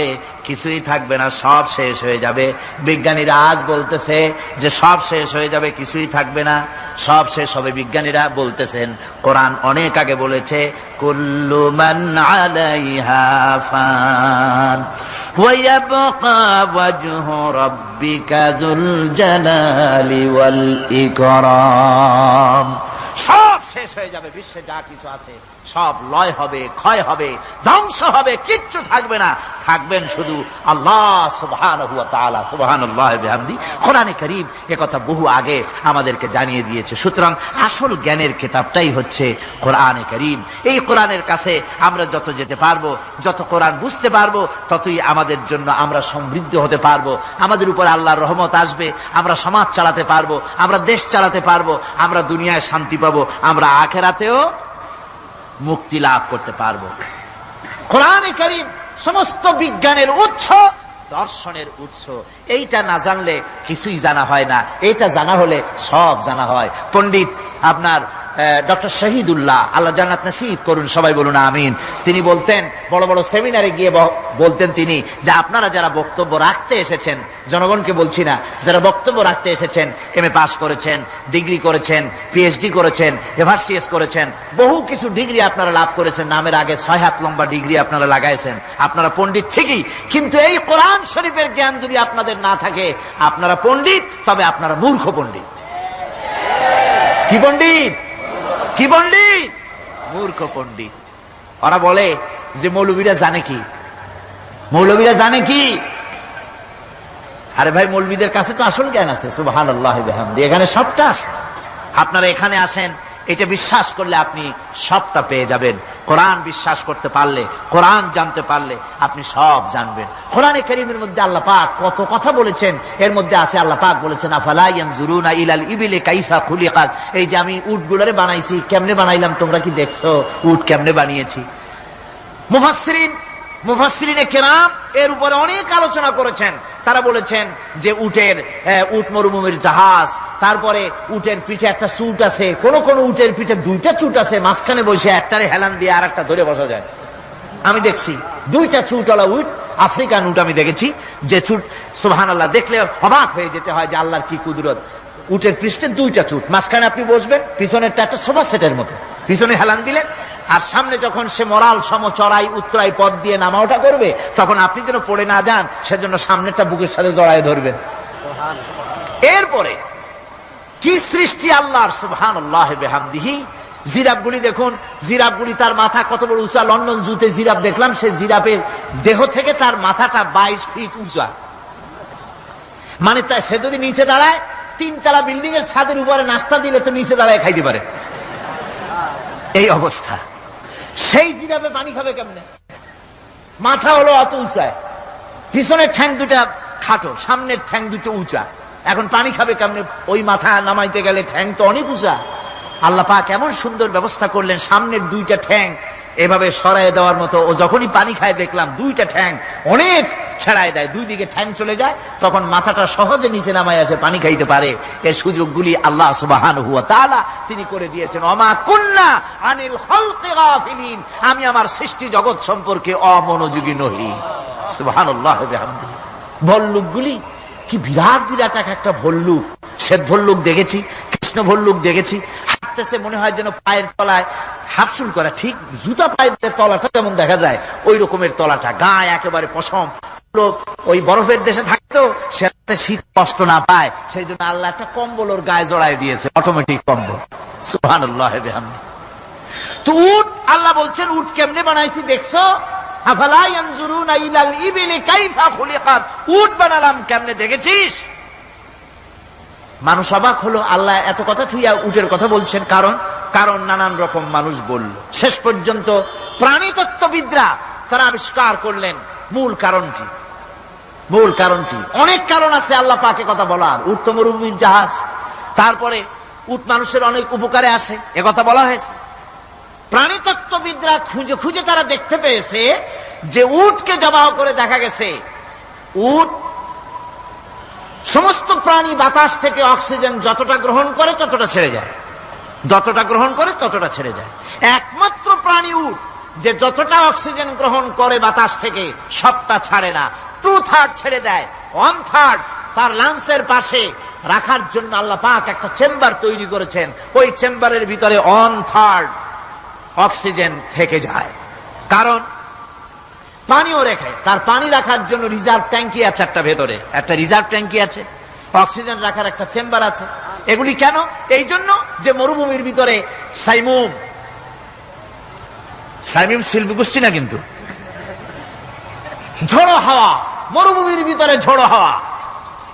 কিছুই থাকবে না, সব শেষ হয়ে যাবে। বিজ্ঞানীরা আজ বলতেছে যে সব শেষ হয়ে যাবে, কিছুই থাকবে না, সব শেষ হবে। বিজ্ঞানীরা বলতেছেন, কোরআন অনেক আগে বলেছে কুল্লু মান আলাইহা ফান ওয়া ইয়াবকা ওয়াজহু রাব্বিকা যুল জালালি ওয়াল ইকরাম। সব শেষ হয়ে যাবে, বিশ্বে যা কিছু আছে সব লয় হবে, ক্ষয় হবে, ধ্বংস হবে, কিচ্ছু থাকবে না, থাকবেন শুধু আল্লাহ সুবহানাহু ওয়া তাআলা। সুবহানাল্লাহ ওয়া বিহামদি। কোরআনে কারীম একথা বহু আগে আমাদেরকে জানিয়ে দিয়েছে। সুতরাং আসল জ্ঞানের কিতাবটাই হচ্ছে কোরআনে কারীম। এই কোরআনের কাছে আমরা যত যেতে পারবো, যত কোরআন বুঝতে পারবো, ততই আমাদের জন্য আমরা সমৃদ্ধ হতে পারবো, আমাদের উপর আল্লাহর রহমত আসবে, আমরা সমাজ চালাতে পারবো, আমরা দেশ চালাতে পারবো, আমরা দুনিয়ায় শান্তি পাবো, আমরা আখিরাতেও মুক্তি লাভ করতে পারবো। কোরআনে কারীম সমস্ত বিজ্ঞানের উৎস, দর্শনের উৎস। এইটা না জানলে কিছুই জানা হয় না, এইটা জানা হলে সব জানা হয়। পণ্ডিত আপনার ডক্টর শহীদুল্লাহ, আল্লাহ জান্নাত নসিব করুন, সবাই বলুন আমিন। তিনি বলতেন, বড় বড় সেমিনারে গিয়ে বলতেন তিনি, যে আপনারা যারা বক্তব্য রাখতে এসেছেন, জনগণকে বলছি না, যারা বক্তব্য রাখতে এসেছেন, এমএ পাস করেছেন, ডিগ্রি করেছেন, পিএইচডি করেছেন, এভারসিএস করেছেন, বহু কিছু ডিগ্রি আপনারা লাভ করেছেন, নামের আগে 6 হাত লম্বা ডিগ্রি আপনারা লাগাইছেন, আপনারা পণ্ডিত ঠিকই, কিন্তু এই কোরআন শরীফের জ্ঞান যদি আপনাদের না থাকে, আপনারা পণ্ডিত, তবে আপনারা মূর্খ পণ্ডিত। কি পণ্ডিত? কি পণ্ডিত? মূর্খ পণ্ডিত। ওরা বলে যে মৌলবীরা জানে কি, মৌলবীরা জানে কি? আরে ভাই, মৌলবীদের কাছে তো আসল জ্ঞান আছে। সুবহানাল্লাহ ওয়া বিহামদি। এখানে সবটা আছে। আপনারা এখানে আসেন, এটা বিশ্বাস করলে আপনি সবটা পেয়ে যাবেন। কোরআন বিশ্বাস করতে পারলে, কোরআন জানতে পারলে আপনি সব জানবেন। কোরআনে কারীমের মধ্যে আল্লাহ পাক কত কথা বলেছেন, এর মধ্যে আছে আল্লাহ পাক বলেছেন আফালা ইয়ানজুরুনা ইলাল ইবিলি কাইফা খুলিকাত। এই যে আমি উটগুলোরে বানাইছি, কেমনে বানাইলাম তোমরা কি দেখছো? উট কেমনে বানিয়েছি? মুফাসসিরিনে কেরাম এর উপরে অনেক আলোচনা করেছেন। তারা বলেছেন যে উট মরুভূমির জাহাজ, তারপরে উটের পিঠে একটা চুট আছে, কোন কোন উটের পিঠে 2টা চুট আছে, মাঝখানে বসে একটারে হেলান দিয়ে আর একটা ধরে বসা যায়। আমি দেখছি 2টা চুটওয়ালা উট, আফ্রিকান উট আমি দেখেছি, যে চুট সুবহানাল্লাহ দেখলে অবাক হয়ে যেতে হয় যে আল্লাহর কি কুদরত। উটের পৃষ্ঠে 2টা চুট, মাঝখানে আপনি বসবেন, পিছনেরটা একটা সোফা সেটের মতো, পিছনে হেলান দিলেন, আর সামনে যখন সে মরাল সম চড়াই উত্তরাই পথ দিয়ে নামা ওঠা করবে, তখন আপনি যেন পড়ে না যান সেজন্য সামনেরটা বুকের সাথে জড়ায় ধরবেন। এরপরে কি সৃষ্টি আল্লাহর, সুবহানাল্লাহ ওয়া বিহামদিহি। জিরাফগুলি দেখুন, জিরাফগুলি তার মাথা কত বড় উঁচা। লন্ডন জুতে জিরাফ দেখলাম, সে জিরাফের দেহ থেকে তার মাথাটা 22 ফিট উঁচা। মানে সে যদি নিচে দাঁড়ায়, 3 তলা বিল্ডিং এর ছাদের উপরে নাস্তা দিলে তো নিচে দাঁড়ায় খাইতে পারে, এই অবস্থা। সেই জিরাফে পানি খাবে কেমনে? মাথা হলো অত উঁচায়, পিছনের ঠ্যাং দুটা খাটো, সামনের ঠ্যাং দুটো উঁচা, এখন পানি খাবে কেমনে? ওই মাথা নামাইতে গেলে ঠ্যাং তো অনেক উঁচা। আল্লাহ পাক এমন সুন্দর ব্যবস্থা করলেন, সামনের 2টা ঠ্যাং এভাবে সরায় দেওয়ার মতো। ও যখনই পানি খায় দেখলাম 2টা ঠ্যাং অনেক ছেড়ায় দেয়, 2 দিকে ঠ্যাং চলে যায়, তখন মাথাটা সহজে নিচে নামায় আসে, পানি খাইতে পারে। এর সুযোগগুলি আল্লাহ সুবহানাহু ওয়া তাআলা তিনি করে দিয়েছেন। ওমা কুন্না আনিল খালকি গাফিলিন, আমি আমার সৃষ্টি জগৎ সম্পর্কে অমনোযোগী নহি। সুবহানাল্লাহ ওয়া বিহামদিহি। ভল্লুকগুলি কি বিরাট বিরাট একটা ভল্লুক, শ্বেত ভল্লুক দেখেছি, কৃষ্ণ ভল্লুক দেখেছি, হাঁটতেছে মনে হয় যেন পায়ের তলায় হাফসুল করা, ঠিক জুতা পায়ের তলাটা যেমন দেখা যায় ওই রকমের তলাটা, গায়ে একেবারে পশম। ওই বরফের দেশে থাকতো, সে শীত কষ্ট না পায়, সেই জন্য আল্লাহ একটা কম্বল ওর গায়ে জড়াই দিয়েছে, অটোমেটিক কম্বল। সুবহানাল্লাহ ওয়া বিহামদিহি। তো উট, আল্লাহ বলছেন উট কেমনে বানাইছি দেখছো? আফালা ইয়ানজুরুনা ইলাল ইবিলি কাইফা খুলিকাত, উট বানালাম কেমনে দেখেছিস? মানুষ অবাক হলো, আল্লাহ এত কথা থুইয়া উটের কথা বলছেন, কারণ নানান রকম মানুষ বলল। শেষ পর্যন্ত প্রাণীতত্ত্ববিদরা তারা আবিষ্কার করলেন মূল কারণটি। অনেক কারণ আছে আল্লাহ পাকে কথা বলার। উট তো মরুভূমির জাহাজ, তারপরে উট মানুষের অনেক উপকারে আসে, একথা বলা হয়েছে। প্রাণীতত্ত্ববিদরা খুঁজে খুঁজে তারা দেখতে পেয়েছে যে উটকে জবাহ করে দেখা গেছে উট সমস্ত প্রাণী বাতাস থেকে অক্সিজেন যতটা গ্রহণ করে ততটা ছেড়ে যায়, যতটা গ্রহণ করে ততটা ছেড়ে যায়। একমাত্র প্রাণী উট যে যতটা অক্সিজেন গ্রহণ করে বাতাস থেকে সবটা ছাড়ে না, 2/3 ছেড়ে দেয়, 1/3 তার লাংসের পাশে রাখার জন্য আল্লাহ পাক একটা চেম্বার তৈরি করেছেন। ওই চেম্বারের ভিতরে 1/3 অক্সিজেন থেকে যায়, কারণ পানিও রেখে, তার পানি রাখার জন্য রিজার্ভ ট্যাঙ্কি আছে, একটা ভেতরে একটা রিজার্ভ ট্যাঙ্কি আছে, অক্সিজেন রাখার একটা চেম্বার আছে। এগুলি কেন? এই জন্য যে মরুভূমির ভিতরে সাইমুম শিল্পী গোষ্ঠী না, কিন্তু ঝোড়ো হাওয়া, মরুভূমির ভিতরে ঝোড়ো হাওয়া,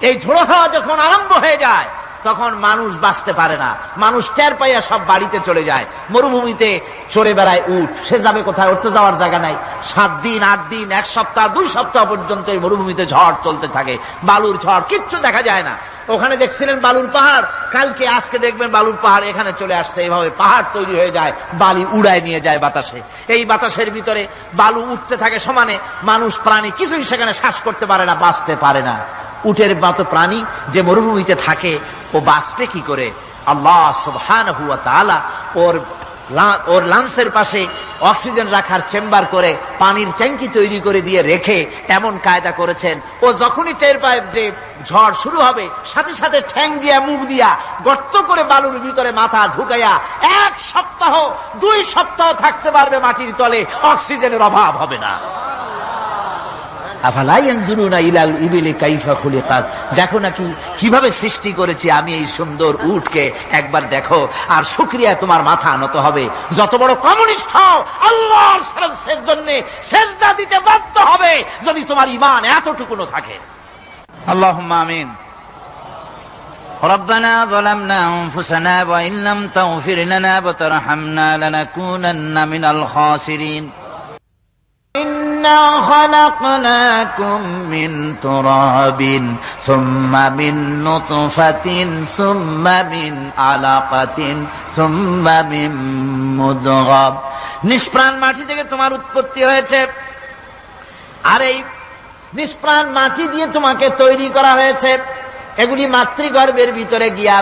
এই ঝোড়ো হাওয়া যখন আরম্ভ হয়ে যায় তখন মানুষ বাঁচতে পারে না, মানুষ টের পাইয়া সব বাড়িতে চলে যায়। মরুভূমিতে চড়ে বেড়ায় উট, সে যাবে কোথায়? ওর তো যাওয়ার জায়গা নাই। 7 দিন 8 দিন 1 সপ্তাহ 2 সপ্তাহ পর্যন্ত এই মরুভূমিতে ঝড় চলতে থাকে, বালুর ঝড়, কিচ্ছু দেখা যায় না। ওখানে দেখছিলেন বালুর পাহাড়, কালকে আজকে দেখবেন বালুর পাহাড় এখানে চলে আসছে, এইভাবে পাহাড় তৈরি হয়ে যায়, বালি উড়ায় নিয়ে যায় বাতাসে। এই বাতাসের ভিতরে বালু উঠতে থাকে সমানে, মানুষ প্রাণী কিছুই সেখানে শ্বাস করতে পারে না, বাঁচতে পারে না। উটের মতো প্রাণী যে মরুভূমিতে থাকে ও বাঁচবে কি করে? আল্লাহ সুবহানাহু ওয়া তাআলা ওর লাংসের পাশে অক্সিজেন রাখার চেম্বার করে পানির ট্যাঙ্কি তৈরি করে দিয়ে রেখে এমন কায়দা করেছেন, ও যখনই টের পায় যে ঝড় শুরু হবে, সাথে সাথে ঠ্যাং দিয়া মুখ দিয়া গর্ত করে বালুর ভিতরে মাথা ঢুকাইয়া 1 সপ্তাহ 2 সপ্তাহ থাকতে পারবে মাটির তলে, অক্সিজেনের অভাব হবে না। আফালা ইয়ানজুরুনা ইলাল ইবিলি কাইফা খুলিকাত, দেখো নাকি কিভাবে সৃষ্টি করেছি আমি এই সুন্দর উটকে, একবার দেখো। আর শুকরিয়া তোমার মাথা নত হবে। যত বড় কমিউনিস্ট হও, আল্লাহর জন্য সেজদা দিতে বাধ্য হবে যদি তোমার ঈমান এতটুকুনো থাকে। আল্লাহুম্মা আমিন। ربنا ظلمنا أنفسنا وإن لم تغفر لنا وترحمنا لنكونن من الخاسرين. إنا خلقناكم من تراب ثم من نطفة ثم من علقة ثم من مضغة. নিষ্প্রাণ মাটি থেকে তোমার উৎপত্তি হয়েছে, আর এই নিষ্প্রাণ মাটি দিয়ে তোমাকে তৈরি করা হয়েছে। এগুলি মাতৃগর্ভের ভিতরে গিয়া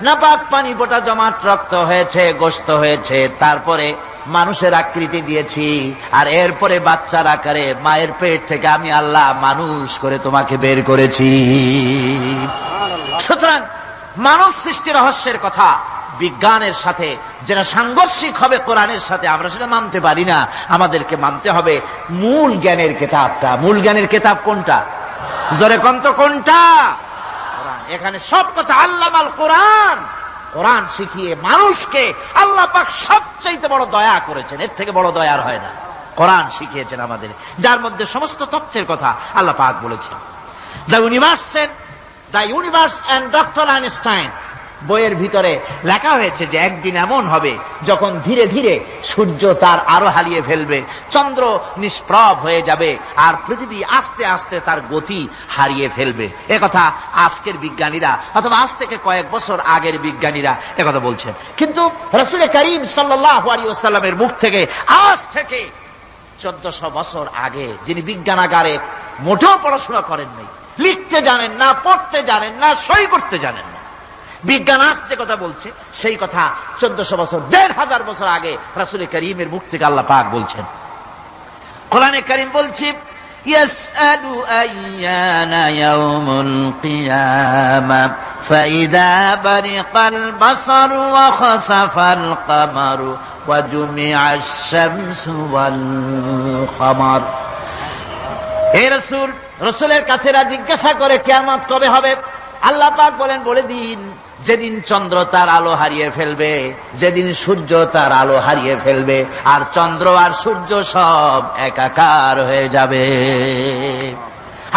নাপাক পানি ফোঁটা জমাট রক্ত হয়েছে, গোশত হয়েছে, তারপরে মানুষের আকৃতি দিয়েছি, আর এরপরে বাচ্চার আকারে মায়ের পেট থেকে আমি আল্লাহ মানুষ করে তোমাকে বের করেছি। সুতরাং মানব সৃষ্টি রহস্যের কথা বিজ্ঞানের সাথে যেটা সাংঘর্ষিক হবে কোরআনের সাথে, আমরা সেটা মানতে পারি না। আমাদেরকে মানতে হবে মূল জ্ঞানের কেতাবটা। মূল জ্ঞানের কেতাব কোনটা? জোরে কন্ত কোনটা? এখানে সব কথা আল্লামাল কোরআন। কোরআন শিখিয়ে মানুষকে আল্লাহ পাক সবচাইতে বড় দয়া করেছেন, এর থেকে বড় দয়ার হয় না। কোরআন শিখিয়েছেন আমাদের, যার মধ্যে সমস্ত তথ্যের কথা আল্লাহ পাক বলেছেন। উনি আসছেন the universe and doctor Einstein বইয়ের ভিতরে লেখা হয়েছে যে একদিন এমন হবে যখন ধীরে ধীরে সূর্য তার আলো হারিয়ে ফেলবে, চন্দ্র নিষ্প্রভ হয়ে যাবে, আর পৃথিবী আস্তে আস্তে তার গতি হারিয়ে ফেলবে। একথা আজকের বিজ্ঞানীরা অথবা আজ থেকে কয়েক বছর আগের বিজ্ঞানীরা একথা বলছেন। কিন্তু রাসূল করিম সাল্লাল্লাহু আলাইহি ওয়াসাল্লামের মুখ থেকে আজ থেকে 1400 বছর আগে, যিনি বিজ্ঞানাগারে মোটেও পড়াশোনা করেন নাই, লিখতে জানেন না, পড়তে জানেন না, সই করতে জানেন না, বিজ্ঞান আজ যে কথা বলছে সেই কথা 1400 বছর, 1500 বছর আগে রাসূল করিমের মুখ থেকে আল্লাহ পাক বলছেন। কোরআনে কারীম বলছে, ইয়াসআলু আইয়ানা ইয়াউমুল কিয়ামা ফাইদা বারিকাল বাসারু ওয়া খাসাফাল কামারু ওয়া জুমিআশ শামসু ওয়াল কামার। হে রাসূল, রাসূলের কাছেরা জিজ্ঞাসা করে কিয়ামত কবে হবে? আল্লাহ পাক বলেন, বলে দিন যেদিন চন্দ্র তার আলো হারিয়ে ফেলবে, যেদিন সূর্য তার আলো হারিয়ে ফেলবে, আর চন্দ্র আর সূর্য সব একাকার হয়ে যাবে।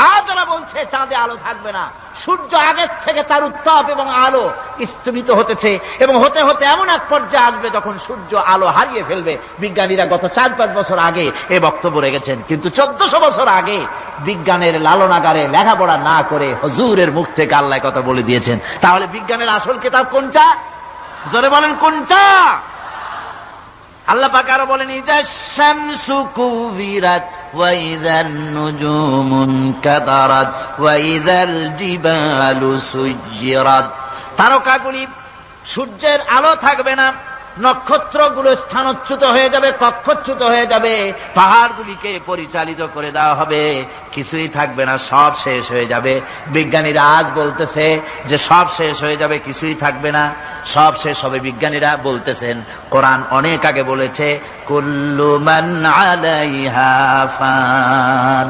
হাজারা বলছে চাঁদে আলো থাকবে না, সূর্য আগের থেকে তার উত্তাপ এবং আলো স্তমিত হতেছে এবং হতে হতে এমন এক পর্যায়ে আসবে যখন সূর্য আলো হারিয়ে ফেলবে। বিজ্ঞানীরা গত 4-5 বছর আগে এ বক্তব্য রেখেছেন, কিন্তু 1400 বছর আগে বিজ্ঞানের লালনাগারে লেখাপড়া না করে হুজুরের মুখ থেকে আল্লাহ কথা বলে দিয়েছেন। তাহলে বিজ্ঞানের আসল কিতাব কোনটা? জোরে বলেন কোনটা? আল্লাহ পাক আরো বলেন, ইজা শামসু কুবিরাত ওয়া ইযান নুজুমুন কাদারাত ওয়া ইযাল জিবালু সুজ্জিরাত। তারকাগুলি, সূর্যের আলো থাকবে না, নক্ষত্রগুলো স্থানচ্যুত হয়ে যাবে, কক্ষচ্যুত হয়ে যাবে, পাহাড়গুলিকে পরিচালিত করে দেওয়া হবে, কিছুই থাকবে না, সব শেষ হয়ে যাবে। বিজ্ঞানীরা আজ বলতেছে যে সব শেষ হয়ে যাবে, কিছুই থাকবে না, সব শেষ হবে। বিজ্ঞানীরা বলতেছেন, কোরআন অনেক আগে বলেছে, কুল্লু মান আলাইহা ফান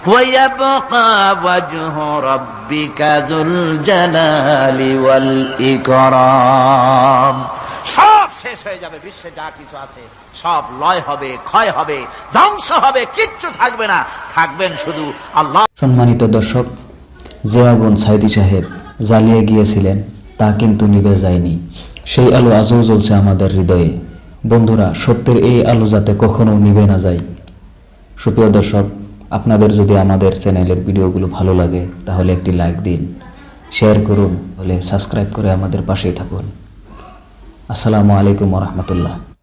ওয়া ইয়াবকা ওয়াজহু রাব্বিকা যুল জালালি ওয়াল ইকরাম। সব শেষ হয়ে যাবে, বিশ্বে যা কিছু আছে সব লয় হবে, ক্ষয় হবে, ধ্বংস হবে, কিচ্ছু থাকবে না, থাকবেন শুধু আল্লাহ। সম্মানিত দর্শক, যে আগুন সাইদি সাহেব জ্বালিয়ে গিয়েছিলেন তা কিন্তু নিভে যায়নি, সেই আলো আজও জ্বলছে আমাদের হৃদয়ে। বন্ধুরা, সত্যের এই আলো যাতে কখনো নিভে না যায়। সুপ্রিয় দর্শক, আপনাদের যদি আমাদের চ্যানেলের ভিডিওগুলো ভালো লাগে তাহলে একটি লাইক দিন, শেয়ার করুন, হলে সাবস্ক্রাইব করে আমাদের পাশেই থাকুন। আসসালামু আলাইকুম ওয়া রাহমাতুল্লাহ।